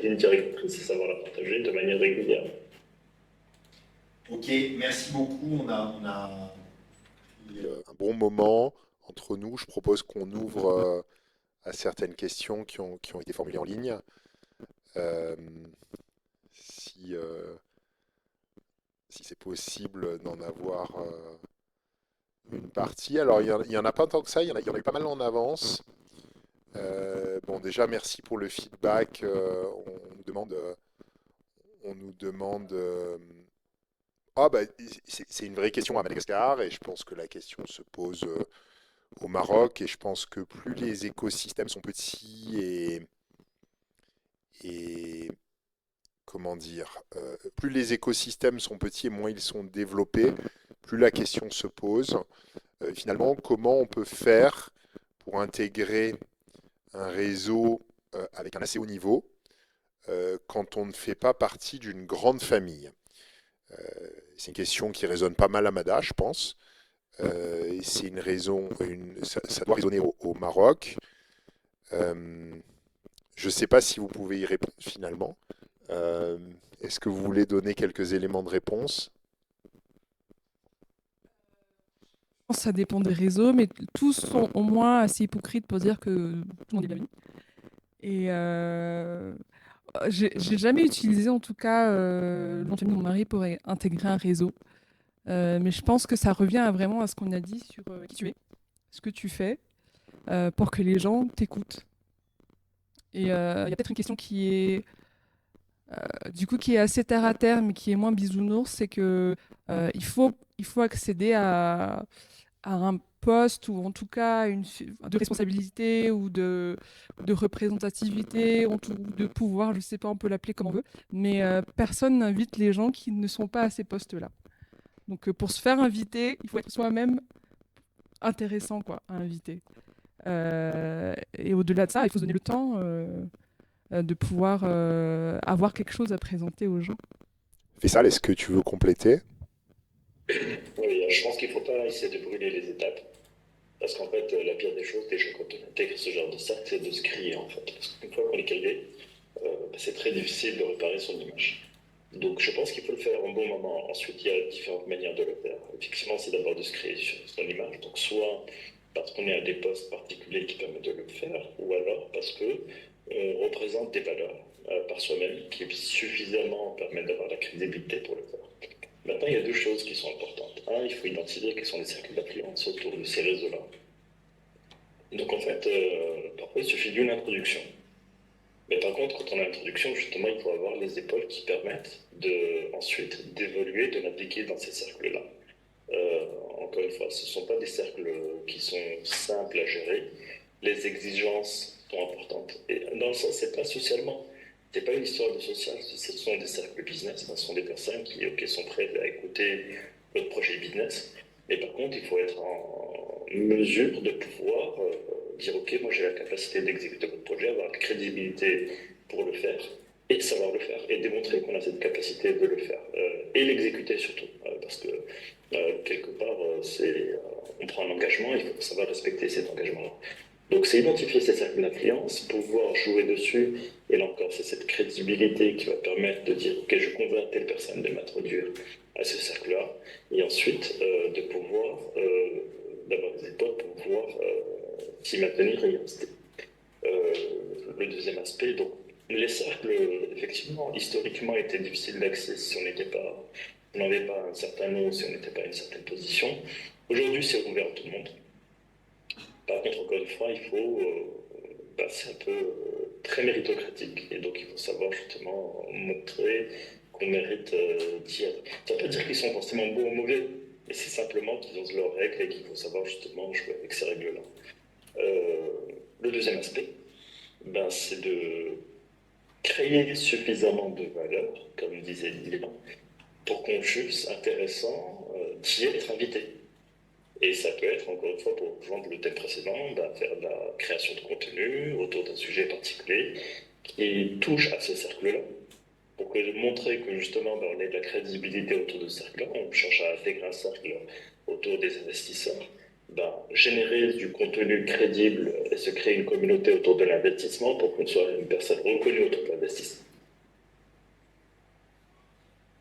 ligne directrice et savoir la partager de manière régulière. Ok, merci beaucoup. On a un bon moment entre nous. Je propose qu'on ouvre à certaines questions qui ont été formulées en ligne. Si c'est possible d'en avoir une partie. Alors, il y en a pas tant que ça, il y en a eu pas mal en avance. Bon, déjà, merci pour le feedback. On nous demande ah, bah, c'est une vraie question à Madagascar, et je pense que la question se pose au Maroc, et je pense que plus les écosystèmes sont petits et comment dire, plus les écosystèmes sont petits et moins ils sont développés, plus la question se pose. Finalement, comment on peut faire pour intégrer un réseau avec un assez haut niveau quand on ne fait pas partie d'une grande famille? C'est une question qui résonne pas mal à Mada, je pense. C'est une raison, ça doit résonner au Maroc. Je ne sais pas si vous pouvez y répondre finalement. Est-ce que vous voulez donner quelques éléments de réponse? Je pense que ça dépend des réseaux, mais tous sont au moins assez hypocrites pour dire que tout le monde est bienvenu. Et j'ai jamais utilisé en tout cas le nom de famille de mon mari pour intégrer un réseau. Mais je pense que ça revient vraiment à ce qu'on a dit sur qui tu es, ce que tu fais, pour que les gens t'écoutent. Et il y a peut-être une question qui est du coup qui est assez terre à terre, mais qui est moins bisounours, c'est que il faut accéder à un poste ou en tout cas de responsabilité ou de représentativité ou de pouvoir, je sais pas, on peut l'appeler comme on veut, mais personne n'invite les gens qui ne sont pas à ces postes-là. Donc pour se faire inviter, il faut être soi-même intéressant quoi, à inviter. Et au-delà de ça, il faut se donner le temps de pouvoir avoir quelque chose à présenter aux gens. Faisal, est-ce que tu veux compléter? Oui, je pense qu'il ne faut pas essayer de brûler les étapes. Parce qu'en fait, la pire des choses, déjà quand on intègre ce genre de cercle, c'est de se crier en fait. Parce qu'une fois qu'on est grillé, c'est très difficile de réparer son image. Donc je pense qu'il faut le faire en bon moment. Ensuite, il y a différentes manières de le faire. Effectivement, c'est d'abord de se créer sur son image. Donc soit parce qu'on est à des postes particuliers qui permettent de le faire, ou alors parce que on représente des valeurs par soi-même qui suffisamment permettent d'avoir la crédibilité pour le faire. Maintenant, il y a deux choses qui sont importantes. Un, il faut identifier quels sont les cercles d'influence autour de ces réseaux-là. Donc en fait, parfois il suffit d'une introduction. Mais par contre, quand on a l'introduction, justement, il faut avoir les épaules qui permettent ensuite d'évoluer, de naviguer dans ces cercles-là. Encore une fois, ce ne sont pas des cercles qui sont simples à gérer. Les exigences sont importantes. Et dans le sens, c'est pas socialement. C'est pas une histoire de social. Ce sont des cercles business. Ce sont des personnes qui, sont prêtes à écouter votre projet business. Mais par contre, il faut être en mesure de pouvoir dire ok, moi j'ai la capacité d'exécuter votre projet, avoir la crédibilité pour le faire et savoir le faire et démontrer qu'on a cette capacité de le faire et l'exécuter surtout parce que quelque part on prend un engagement, il faut savoir respecter cet engagement-là. Donc c'est identifier ces cercles d'influence, pouvoir jouer dessus, et là encore c'est cette crédibilité qui va permettre de dire ok, je convainc telle personne de m'introduire à ce cercle-là, et ensuite de pouvoir d'avoir des épaules pour pouvoir s'y maintenir et y rester. Le deuxième aspect, donc les cercles effectivement historiquement étaient difficiles d'accès si on n'avait pas un certain nom, si on n'était pas à une certaine position. Aujourd'hui c'est ouvert à tout le monde. Par contre, encore une fois, il faut c'est un peu très méritocratique, et donc il faut savoir justement montrer qu'on mérite d'y être. Ça ne veut pas dire qu'ils sont forcément bons ou mauvais, mais c'est simplement qu'ils ont leurs règles et qu'il faut savoir justement jouer avec ces règles-là. Le deuxième aspect, c'est de créer suffisamment de valeur, comme disait Dylan, pour qu'on juge intéressant d'y être invité. Et ça peut être, encore une fois, pour rejoindre le thème précédent, faire de la création de contenu autour d'un sujet particulier qui touche à ce cercle-là. Pour montrer que justement, on a de la crédibilité autour de ce cercle-là, on cherche à intégrer un cercle autour des investisseurs, générer du contenu crédible et se créer une communauté autour de l'investissement pour qu'on soit une personne reconnue autour de l'investissement.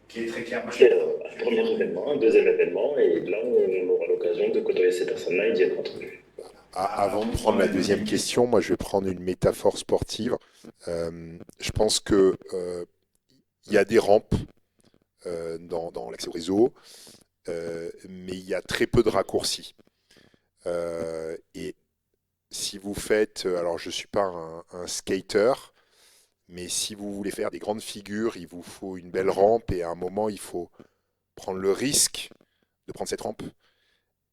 Qui est très clair. Un premier événement, un deuxième événement, et là on aura l'occasion de côtoyer ces personnes-là et d'y être entendu. Avant de prendre la deuxième question, moi je vais prendre une métaphore sportive. Je pense que il y a des rampes dans l'accès au réseau, mais il y a très peu de raccourcis. Et si vous faites, alors je ne suis pas un skater, mais si vous voulez faire des grandes figures, il vous faut une belle rampe, et à un moment il faut prendre le risque de prendre cette rampe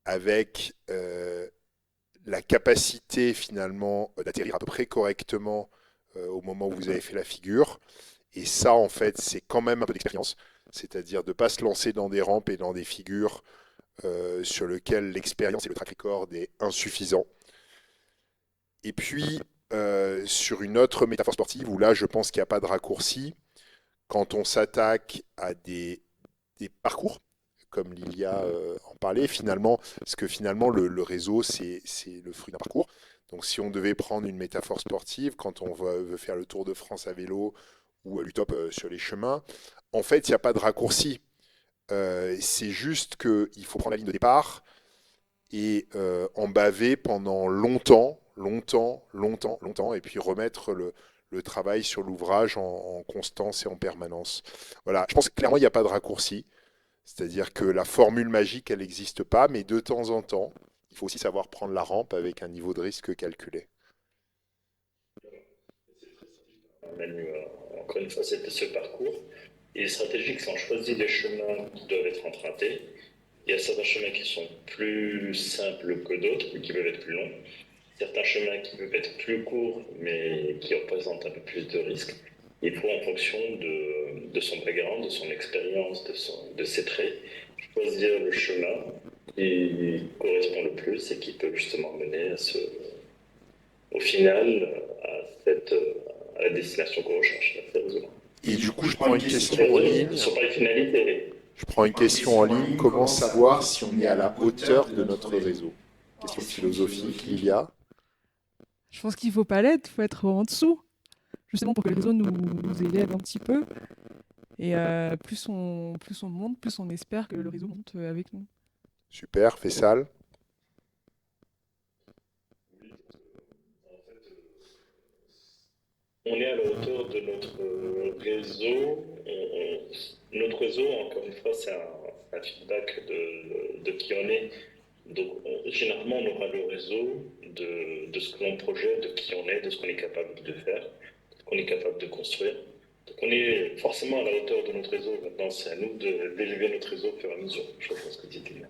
avec la capacité finalement d'atterrir à peu près correctement au moment où vous avez fait la figure. Et ça, en fait, c'est quand même un peu d'expérience. C'est-à-dire de ne pas se lancer dans des rampes et dans des figures sur lesquelles l'expérience et le track record est insuffisant. Et puis, sur une autre métaphore sportive, où là, je pense qu'il n'y a pas de raccourci, quand on s'attaque à des parcours, comme Lilia en parlait, finalement, parce que finalement, le réseau, c'est le fruit d'un parcours. Donc, si on devait prendre une métaphore sportive, quand on veut faire le Tour de France à vélo ou l'UTOP sur les chemins, en fait, il n'y a pas de raccourci. C'est juste qu'il faut prendre la ligne de départ et en baver pendant longtemps, longtemps, longtemps, longtemps, et puis remettre le travail sur l'ouvrage en constance et en permanence. Voilà, je pense que clairement, il n'y a pas de raccourci. C'est-à-dire que la formule magique, elle n'existe pas, mais de temps en temps, il faut aussi savoir prendre la rampe avec un niveau de risque calculé. Manu, encore une fois, c'était ce parcours. Il est stratégique si on choisit des chemins qui doivent être empruntés. Il y a certains chemins qui sont plus simples que d'autres, mais qui peuvent être plus longs. Certains chemins qui peuvent être plus courts, mais qui représentent un peu plus de risques. Il faut, en fonction de son background, de son expérience, de ses traits, choisir le chemin qui correspond le plus et qui peut justement mener au final à la destination qu'on recherche. Et du coup, je prends une question en ligne. Ce ne sont pas les finalités. Je prends une question en ligne. Comment savoir si on est à la hauteur de notre réseau? Question philosophique, Lilia. Je pense qu'il ne faut pas l'être, il faut être en dessous, justement pour que le réseau nous élève un petit peu. Et plus on monte, plus on espère que le réseau monte avec nous. Super, Fessal. On est à la hauteur de notre réseau. Notre réseau, encore une fois, c'est un feedback de qui on est. Donc, généralement, on aura le réseau de ce que l'on projette, de qui on est, de ce qu'on est capable de faire, de ce qu'on est capable de construire. Donc, on est forcément à la hauteur de notre réseau. Maintenant, c'est à nous d'élever notre réseau au fur et à mesure. Je pense que c'était bien.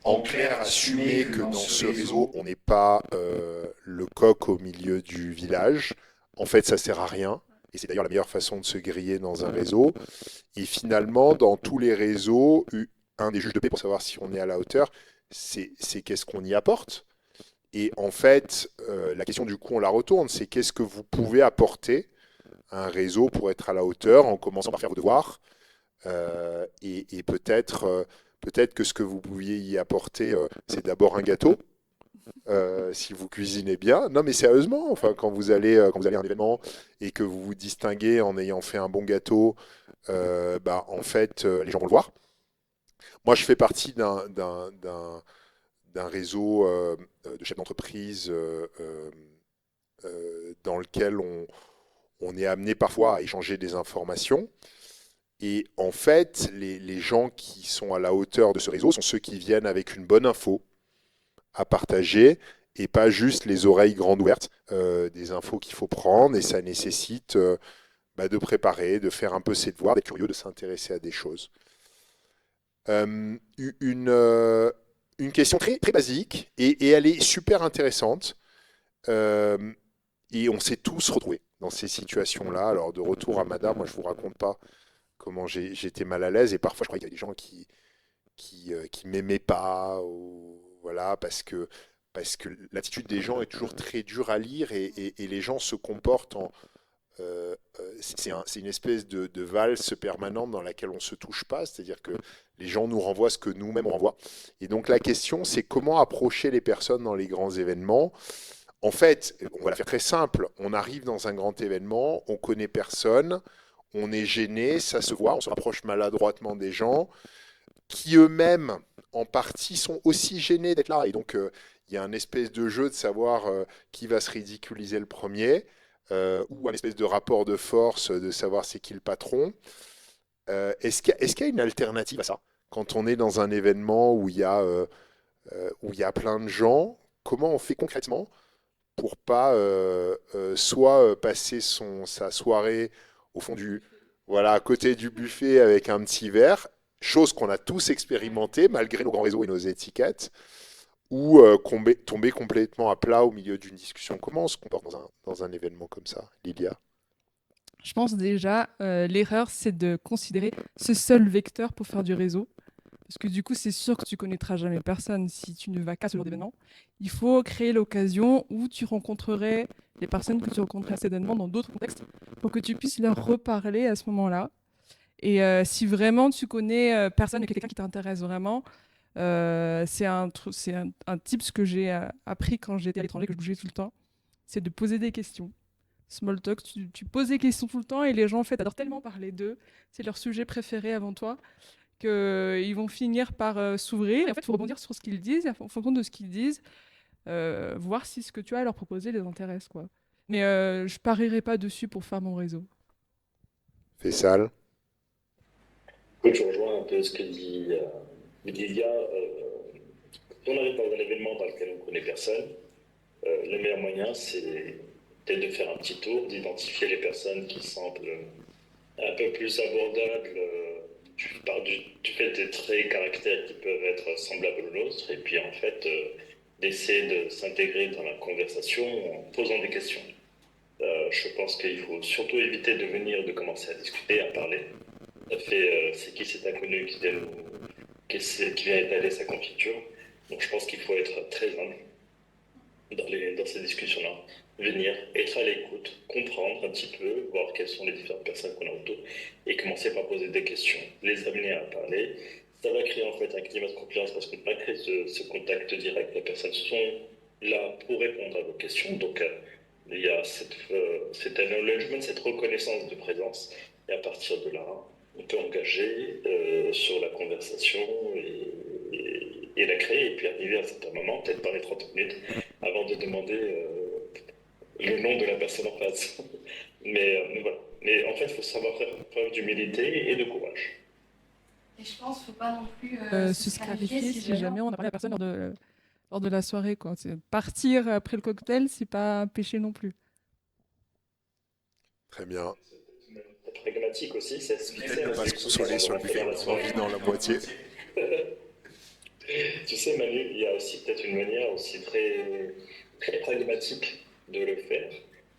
En clair, assumer que dans ce réseau, on n'est pas le coq au milieu du village. En fait, ça sert à rien. Et c'est d'ailleurs la meilleure façon de se griller dans un réseau. Et finalement, dans tous les réseaux, un des juges de paix pour savoir si on est à la hauteur, c'est qu'est-ce qu'on y apporte. Et en fait, la question du coup, on la retourne, c'est qu'est-ce que vous pouvez apporter à un réseau pour être à la hauteur, en commençant par faire vos devoirs. Et peut-être que ce que vous pouviez y apporter, c'est d'abord un gâteau. Si vous cuisinez bien. Non, mais sérieusement, enfin, quand vous allez à un événement et que vous vous distinguez en ayant fait un bon gâteau, en fait, les gens vont le voir. Moi, je fais partie d'un réseau de chefs d'entreprise dans lequel on est amené parfois à échanger des informations. Et en fait, les gens qui sont à la hauteur de ce réseau sont ceux qui viennent avec une bonne info à partager et pas juste les oreilles grandes ouvertes, des infos qu'il faut prendre, et ça nécessite de préparer, de faire un peu ses devoirs, d'être curieux, de s'intéresser à des choses. Une question très, très basique et elle est super intéressante, et on s'est tous retrouvés dans ces situations-là. Alors de retour à Madame, moi je vous raconte pas comment j'étais mal à l'aise, et parfois je crois qu'il y a des gens qui m'aimaient pas, ou voilà, parce que l'attitude des gens est toujours très dure à lire, et les gens se comportent c'est une espèce de valse permanente dans laquelle on ne se touche pas, c'est-à-dire que les gens nous renvoient ce que nous-mêmes on renvoie. Et donc la question, c'est comment approcher les personnes dans les grands événements. En fait, on va la faire très simple. On arrive dans un grand événement, on connaît personne, on est gêné, ça se voit, on se rapproche maladroitement des gens qui eux-mêmes, en partie, sont aussi gênés d'être là. Et donc, il y a un espèce de jeu de savoir qui va se ridiculiser le premier, ou un espèce de rapport de force de savoir c'est qui le patron. Est-ce qu'il y a une alternative à ça? Quand on est dans un événement où il y a plein de gens, comment on fait concrètement pour pas soit passer sa soirée au fond voilà, à côté du buffet avec un petit verre, chose qu'on a tous expérimenté malgré nos grands réseaux et nos étiquettes, ou tomber complètement à plat au milieu d'une discussion. Comment on se comporte dans un événement comme ça, Lilia? Je pense déjà, l'erreur, c'est de considérer ce seul vecteur pour faire du réseau. Parce que du coup, c'est sûr que tu connaîtras jamais personne si tu ne vas qu'à ce genre d'événement. Il faut créer l'occasion où tu rencontrerais les personnes que tu rencontrerais à cet événement dans d'autres contextes pour que tu puisses leur reparler à ce moment-là. Et si vraiment tu connais personne, mais quelqu'un qui t'intéresse vraiment, c'est un tips que j'ai appris quand j'étais à l'étranger, que je bougeais tout le temps, c'est de poser des questions. Small talk, tu poses des questions tout le temps et les gens en fait adorent tellement parler d'eux, c'est leur sujet préféré avant toi, qu'ils vont finir par s'ouvrir. Et en fait, il faut rebondir sur ce qu'ils disent, et en fonction de ce qu'ils disent, voir si ce que tu as à leur proposer les intéresse, quoi. Mais je parierai pas dessus pour faire mon réseau. Faisal. Écoute, je rejoins un peu ce que dit Lydia. Si on arrive dans un événement dans lequel on ne connaît personne, le meilleur moyen, c'est peut-être de faire un petit tour, d'identifier les personnes qui semblent un peu plus abordables du fait des traits et caractères qui peuvent être semblables aux nôtres, et puis en fait, d'essayer de s'intégrer dans la conversation en posant des questions. Je pense qu'il faut surtout éviter de commencer à discuter, à parler. Ça fait, c'est qui cet inconnu qui vient étaler sa confiture. Donc je pense qu'il faut être très humble dans ces discussions-là. Venir, être à l'écoute, comprendre un petit peu, voir quelles sont les différentes personnes qu'on a autour et commencer par poser des questions, les amener à parler. Ça va créer en fait un climat de confiance parce qu'on va créer ce contact direct. Les personnes sont là pour répondre à vos questions. Donc il y a cet acknowledgement, cette reconnaissance de présence. Et à partir de là, on peut engager sur la conversation et la créer. Et puis arriver à un certain moment, peut-être pas les 30 minutes, avant de demander le nom de la personne en face. Mais voilà. Mais en fait, il faut savoir faire preuve d'humilité et de courage. Et je pense qu'il ne faut pas non plus Se scarifier si jamais on a parlé à personne lors de la soirée, quoi. Partir après le cocktail, c'est pas un péché non plus. Très bien. C'est pragmatique aussi, c'est se fixer Ne un pas se consoler sur le buffet, on vit dans la moitié. Tu sais, Manu, il y a aussi peut-être une manière aussi très, très pragmatique de le faire,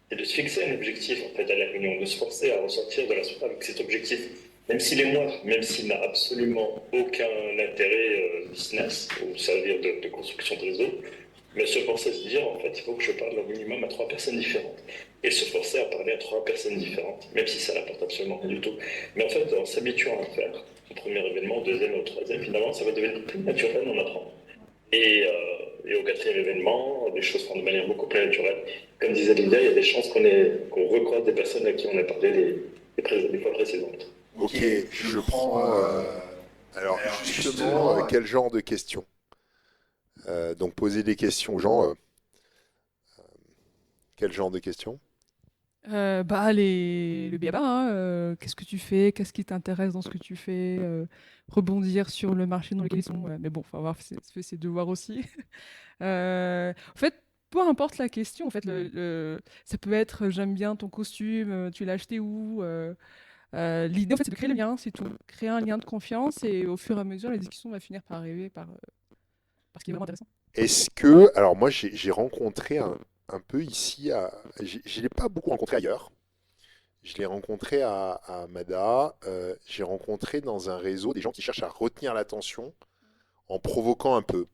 c'est de se fixer un objectif en fait à la réunion, de se forcer à ressortir de la soirée avec cet objectif, même s'il est moindre, même s'il n'a absolument aucun intérêt business ou servir de construction de réseau, mais se forcer à se dire en fait il faut que je parle au minimum à 3 personnes différentes et se forcer à parler à 3 personnes différentes, même si ça n'apporte absolument rien du tout. Mais en fait, en s'habituant à le faire, au premier événement, au deuxième, au troisième, finalement, ça va devenir plus naturel, on apprend. Et au 4e événement, les choses font de manière beaucoup plus naturelle. Comme disait Lydia, il y a des chances qu'on recroise des personnes à qui on a parlé les fois précédentes. Ok, je prends. Alors, justement, quel genre de questions? Donc, poser des questions aux gens. Quel genre de questions? Le BABA, hein, qu'est-ce que tu fais? Qu'est-ce qui t'intéresse dans ce que tu fais? Rebondir sur le marché dans lequel ils sont. Mais bon, il faut avoir fait ses devoirs aussi. En fait, peu importe la question, en fait, ça peut être j'aime bien ton costume, tu l'as acheté où? L'idée, en fait, c'est de créer le lien, c'est tout. Créer un lien de confiance et au fur et à mesure, la discussion va finir par arriver par ce qui est vraiment intéressant. Est-ce que. Alors, moi, j'ai rencontré un peu ici. Je ne l'ai pas beaucoup rencontré ailleurs. Je l'ai rencontré à Mada. J'ai rencontré dans un réseau des gens qui cherchent à retenir l'attention en provoquant un peu.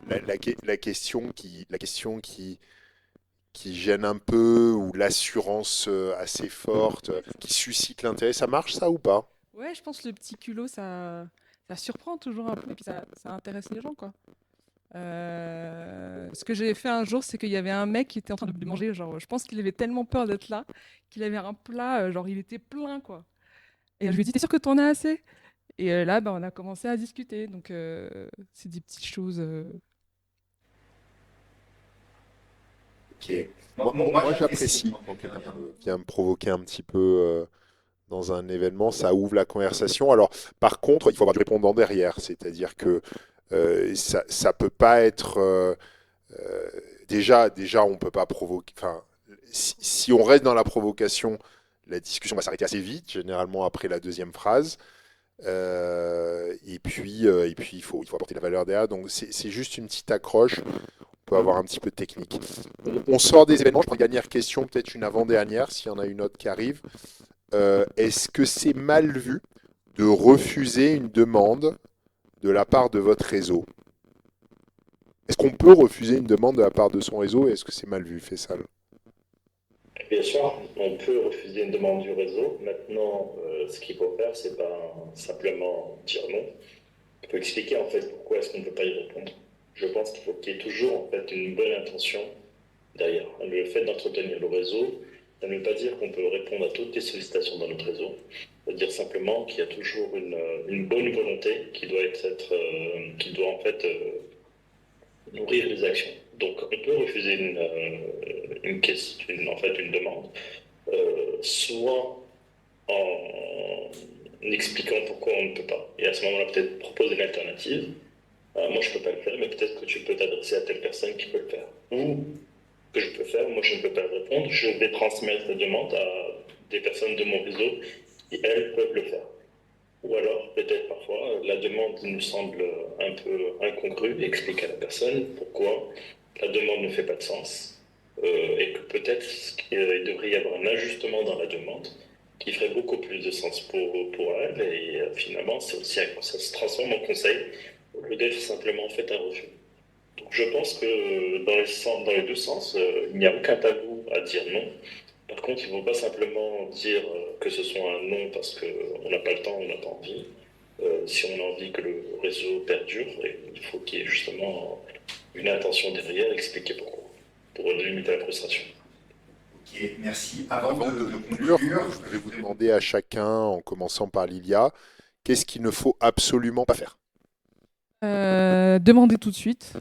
La question qui gêne un peu, ou l'assurance assez forte, qui suscite l'intérêt, ça marche ça ou pas? Ouais, je pense que le petit culot, ça surprend toujours un peu et puis ça intéresse les gens, quoi. Ce que j'ai fait un jour, c'est qu'il y avait un mec qui était en train de manger, genre, je pense qu'il avait tellement peur d'être là, qu'il avait un plat, genre, il était plein, quoi. Et je lui ai dit, t'es sûr que t'en as assez? Et là, bah, on a commencé à discuter, donc c'est des petites choses. Ok. Moi, j'apprécie quand quelqu'un vient me provoquer un petit peu dans un événement, ça ouvre la conversation. Alors, par contre, il faut avoir du répondant derrière, c'est-à-dire que ça peut pas être déjà on peut pas provoquer. Enfin, si on reste dans la provocation, la discussion va s'arrêter assez vite, généralement après la deuxième phrase. Et puis il faut apporter de la valeur derrière. Donc c'est juste une petite accroche. On peut avoir un petit peu de technique. On sort des événements. Je prends une dernière question, peut-être une avant-dernière, s'il y en a une autre qui arrive. Est-ce que c'est mal vu de refuser une demande de la part de votre réseau? Est-ce qu'on peut refuser une demande de la part de son réseau et est-ce que c'est mal vu, Faisal? Bien sûr, on peut refuser une demande du réseau. Maintenant, ce qu'il faut faire, c'est pas simplement dire non. Il faut expliquer en fait pourquoi est-ce qu'on ne peut pas y répondre. Je pense qu'il faut qu'il y ait toujours en fait une bonne intention derrière. Le fait d'entretenir le réseau, ça ne veut pas dire qu'on peut répondre à toutes les sollicitations dans notre réseau. Ça veut dire simplement qu'il y a toujours une bonne volonté qui doit qui doit en fait nourrir les actions. Donc on peut refuser une question, en fait une demande, soit en expliquant pourquoi on ne peut pas. Et à ce moment-là, peut-être proposer une alternative. Moi, je ne peux pas le faire, mais peut-être que tu peux t'adresser à telle personne qui peut le faire. Ou que je peux faire, moi, je ne peux pas répondre, je vais transmettre la demande à des personnes de mon réseau qui, elles, peuvent le faire. Ou alors, peut-être parfois, la demande nous semble un peu incongrue, explique à la personne pourquoi la demande ne fait pas de sens, et que peut-être il devrait y avoir un ajustement dans la demande qui ferait beaucoup plus de sens pour elle, et finalement, c'est aussi ça se transforme en conseil, au lieu d'être simplement en fait un refus. Donc je pense que dans les deux sens, il n'y a aucun tabou à dire non. Par contre, il ne faut pas simplement dire que ce soit un non parce qu'on n'a pas le temps, on n'a pas envie. Si on a envie que le réseau perdure, il faut qu'il y ait justement une intention derrière, expliquer pourquoi, pour limiter la frustration. Ok, merci. Avant Avant de de conclure, conclure, je vais vous demander à chacun, en commençant par Lilia, qu'est-ce qu'il ne faut absolument pas faire? Demander tout de suite.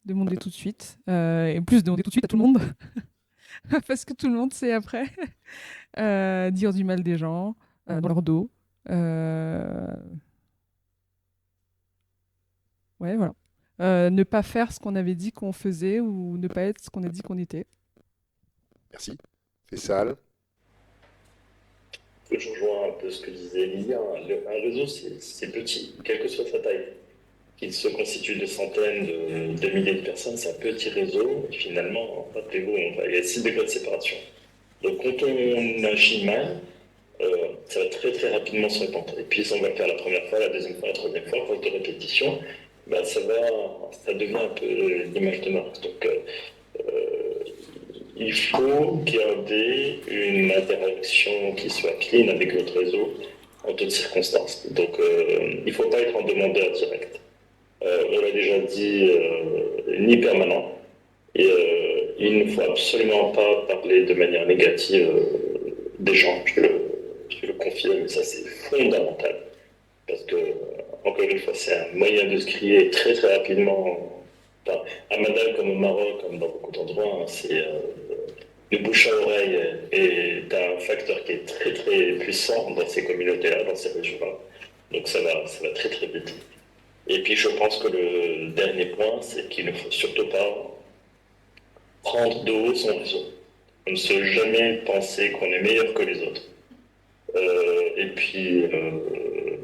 Demander tout de suite. Et plus demander tout de suite à tout le monde. Parce que tout le monde sait après. Dire du mal des gens, dans leur dos. Euh, Ouais, voilà. Ne pas faire ce qu'on avait dit qu'on faisait ou ne pas être ce qu'on a dit qu'on était. Merci. Fessal. Je rejoins un peu ce que disait Lilia. Un réseau, c'est petit, quelle que soit sa taille. Qu'il se constitue de centaines, de milliers de personnes, c'est un petit réseau. Et finalement, rappelez-vous, il y a 6 degrés de séparation. Donc quand on agit mal, ça va très très rapidement se répandre. Et puis si on va le faire la première fois, la deuxième fois, la troisième fois, force de répétition, bah, ça devient un peu l'image de marque. Donc il faut garder une interaction qui soit clean avec notre réseau en toutes circonstances. Donc il ne faut pas être en demandeur direct. On l'a déjà dit, ni permanent. Et il ne faut absolument pas parler de manière négative des gens. Je le confirme, mais ça c'est fondamental. Parce que, encore une fois, c'est un moyen de se crier très très rapidement. Enfin, à Madrid comme au Maroc, comme dans beaucoup d'endroits, hein, c'est le bouche à oreille est un facteur qui est très très puissant dans ces communautés-là, dans ces régions-là. Donc ça va très très vite. Et puis je pense que le dernier point, c'est qu'il ne faut surtout pas prendre de haut son réseau. On ne se jamais penser qu'on est meilleur que les autres. Et puis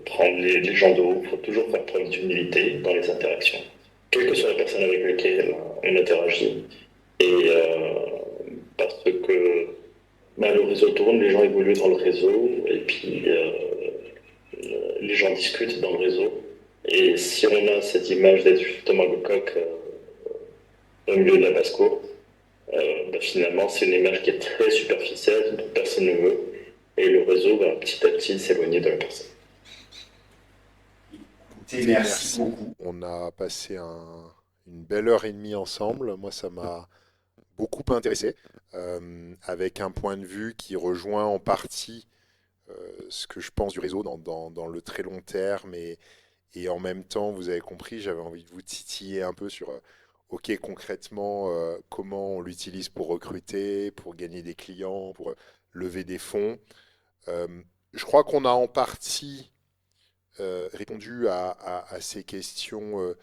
prendre les gens de haut, il faut toujours faire preuve d'humilité dans les interactions, quelle que soit la personne avec laquelle on interagit. Et parce que bah, le réseau tourne, les gens évoluent dans le réseau, et puis les gens discutent dans le réseau. Et si on a cette image d'être justement le coq au milieu de la basse-cour, bah, finalement c'est une image qui est très superficielle, dont personne ne veut, et le réseau va petit à petit s'éloigner de la personne. écoutez, merci beaucoup. On a passé une belle heure et demie ensemble. Moi, ça m'a beaucoup intéressé, avec un point de vue qui rejoint en partie ce que je pense du réseau dans le très long terme. Et en même temps, vous avez compris, j'avais envie de vous titiller un peu sur, OK, concrètement, comment on l'utilise pour recruter, pour gagner des clients, pour lever des fonds. Euh, je crois qu'on a en partie répondu à ces questions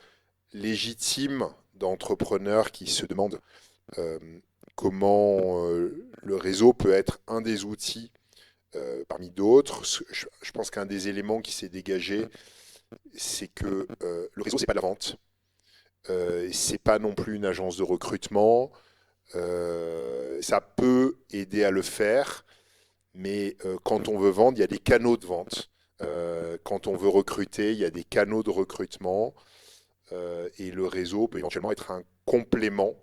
légitimes d'entrepreneurs qui se demandent euh, comment le réseau peut être un des outils parmi d'autres. Je pense qu'un des éléments qui s'est dégagé, c'est que le réseau, c'est pas de la vente. C'est pas non plus une agence de recrutement. Ça peut aider à le faire, mais quand on veut vendre, il y a des canaux de vente. Quand on veut recruter, il y a des canaux de recrutement. Et le réseau peut éventuellement être un complément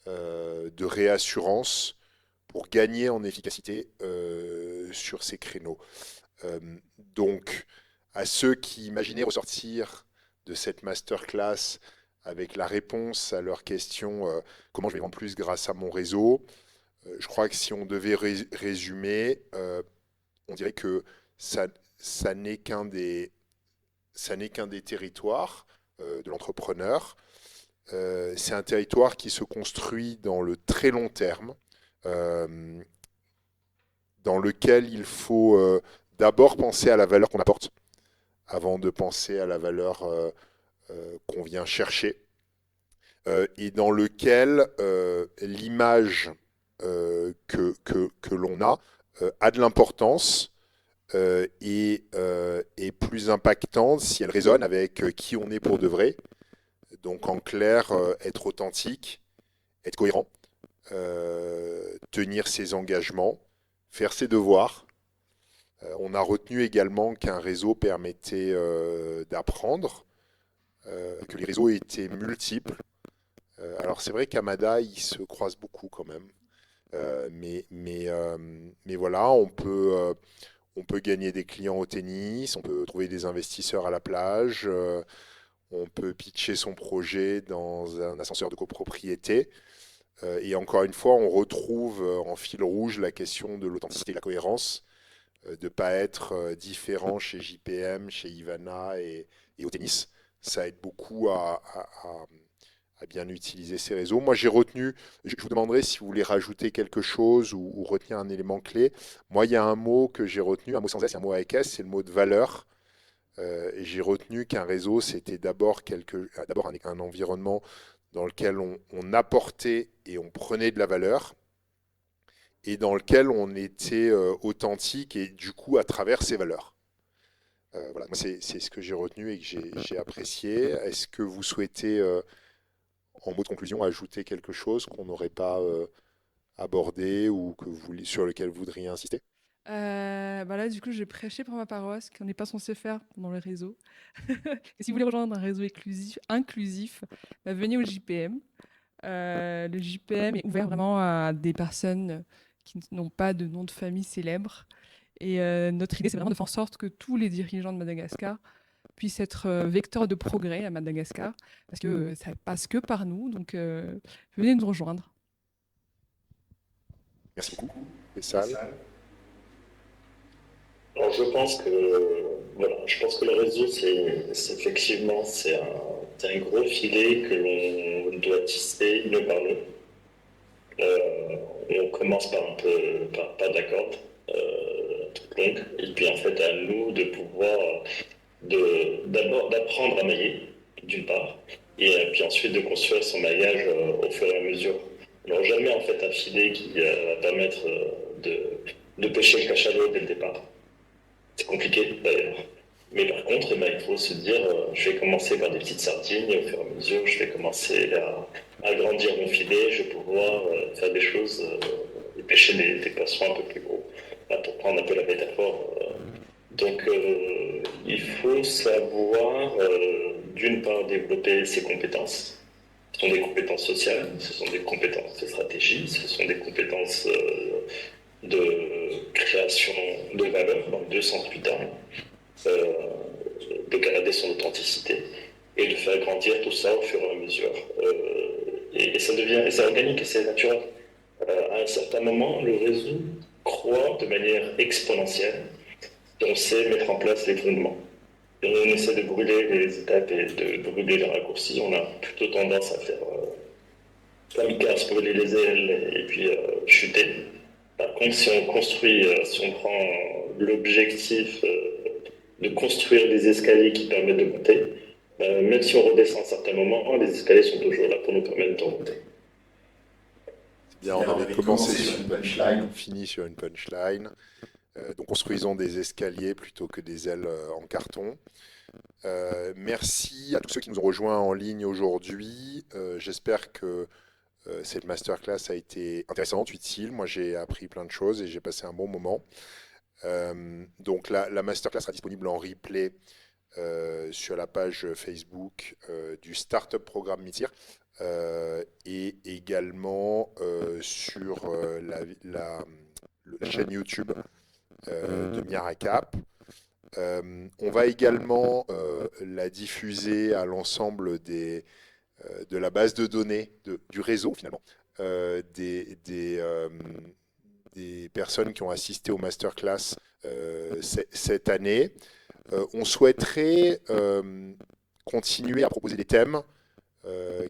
de réassurance pour gagner en efficacité sur ces créneaux. Donc, à ceux qui imaginaient ressortir de cette masterclass avec la réponse à leur question comment je vais vendre plus grâce à mon réseau, je crois que si on devait résumer, on dirait que ça n'est qu'un des territoires de l'entrepreneur. C'est un territoire qui se construit dans le très long terme, dans lequel il faut d'abord penser à la valeur qu'on apporte, avant de penser à la valeur qu'on vient chercher, et dans lequel l'image que l'on a de l'importance et plus impactante si elle résonne avec qui on est pour de vrai. Donc en clair, être authentique, être cohérent, tenir ses engagements, faire ses devoirs. On a retenu également qu'un réseau permettait d'apprendre, que les réseaux étaient multiples. Alors c'est vrai qu'Amada, ils se croisent beaucoup quand même. Mais voilà, on peut gagner des clients au tennis, on peut trouver des investisseurs à la plage, on peut pitcher son projet dans un ascenseur de copropriété. Et encore une fois, on retrouve en fil rouge la question de l'authenticité et de la cohérence, de ne pas être différent chez JPM, chez Ivana et au tennis. Ça aide beaucoup à bien utiliser ces réseaux. Moi, j'ai retenu, je vous demanderai si vous voulez rajouter quelque chose ou retenir un élément clé. Moi, il y a un mot que j'ai retenu, un mot sans S et un mot avec S, c'est le mot de valeur. Et j'ai retenu qu'un réseau, c'était d'abord un environnement dans lequel on apportait et on prenait de la valeur, et dans lequel on était authentique et du coup à travers ces valeurs. Voilà, moi c'est ce que j'ai retenu et que j'ai apprécié. Est-ce que vous souhaitez, en mot de conclusion, ajouter quelque chose qu'on n'aurait pas abordé ou sur lequel vous voudriez insister? Bah là, du coup, j'ai prêché pour ma paroisse, qu'on n'est pas censé faire dans le réseau. Et si vous voulez rejoindre un réseau inclusif, bah, venez au JPM. Le JPM est ouvert vraiment à des personnes qui n'ont pas de nom de famille célèbre. Et notre idée, c'est vraiment de faire en sorte que tous les dirigeants de Madagascar puissent être vecteurs de progrès à Madagascar, parce que ça passe que par nous. Donc, venez nous rejoindre. Merci beaucoup. Faisal. Alors je pense que le réseau effectivement c'est un gros filet que l'on doit tisser une par une. On commence par pas d'accord toute longue, et puis en fait à nous de pouvoir d'abord d'apprendre à mailler d'une part, et puis ensuite de construire son maillage au fur et à mesure. Alors jamais en fait un filet qui va permettre de pêcher le cachalot dès le départ. C'est compliqué d'ailleurs. Mais par contre, il faut se dire, je vais commencer par des petites sardines, et au fur et à mesure, je vais commencer à agrandir mon filet, je vais pouvoir faire des choses et pêcher des poissons un peu plus gros. Là, pour prendre un peu la métaphore. Donc, il faut savoir, d'une part, développer ses compétences. Ce sont des compétences sociales, ce sont des compétences de stratégie, ce sont des compétences de création de valeur, dans le 208 ans, de garder son authenticité et de faire grandir tout ça au fur et à mesure. Et ça devient, et c'est organique et c'est naturel. À un certain moment, le réseau croît de manière exponentielle et on sait mettre en place les fondements. Et on essaie de brûler les étapes et de brûler les raccourcis. On a plutôt tendance à faire kamikaze, brûler les ailes et puis chuter. Par contre, si on prend l'objectif de construire des escaliers qui permettent de monter, même si on redescend à certains moments, les escaliers sont toujours là pour nous permettre de remonter. Bien, on avait commencé sur une punchline, on finit sur une punchline. Donc construisons des escaliers plutôt que des ailes en carton. Merci à tous ceux qui nous ont rejoints en ligne aujourd'hui. J'espère que cette masterclass a été intéressante, utile. Moi, j'ai appris plein de choses et j'ai passé un bon moment. Donc la masterclass sera disponible en replay sur la page Facebook du Startup Programme Mitir. et également sur la chaîne YouTube de Miaracap. On va également la diffuser à l'ensemble de la base de données du réseau finalement, des personnes qui ont assisté au masterclass cette année. On souhaiterait continuer à proposer des thèmes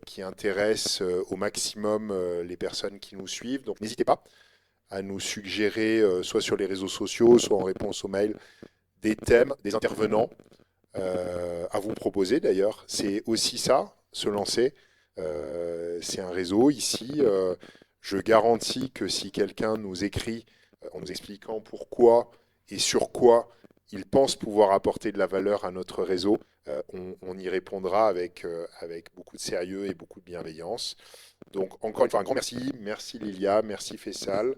qui intéressent au maximum les personnes qui nous suivent. Donc n'hésitez pas à nous suggérer, soit sur les réseaux sociaux, soit en réponse aux mails, des thèmes, des intervenants à vous proposer d'ailleurs. C'est aussi ça, se lancer. C'est un réseau ici. Je garantis que si quelqu'un nous écrit en nous expliquant pourquoi et sur quoi il pense pouvoir apporter de la valeur à notre réseau, on y répondra avec beaucoup de sérieux et beaucoup de bienveillance. Donc encore une fois, un grand merci. Merci Lilia, merci Faisal.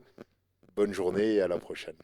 Bonne journée et à la prochaine.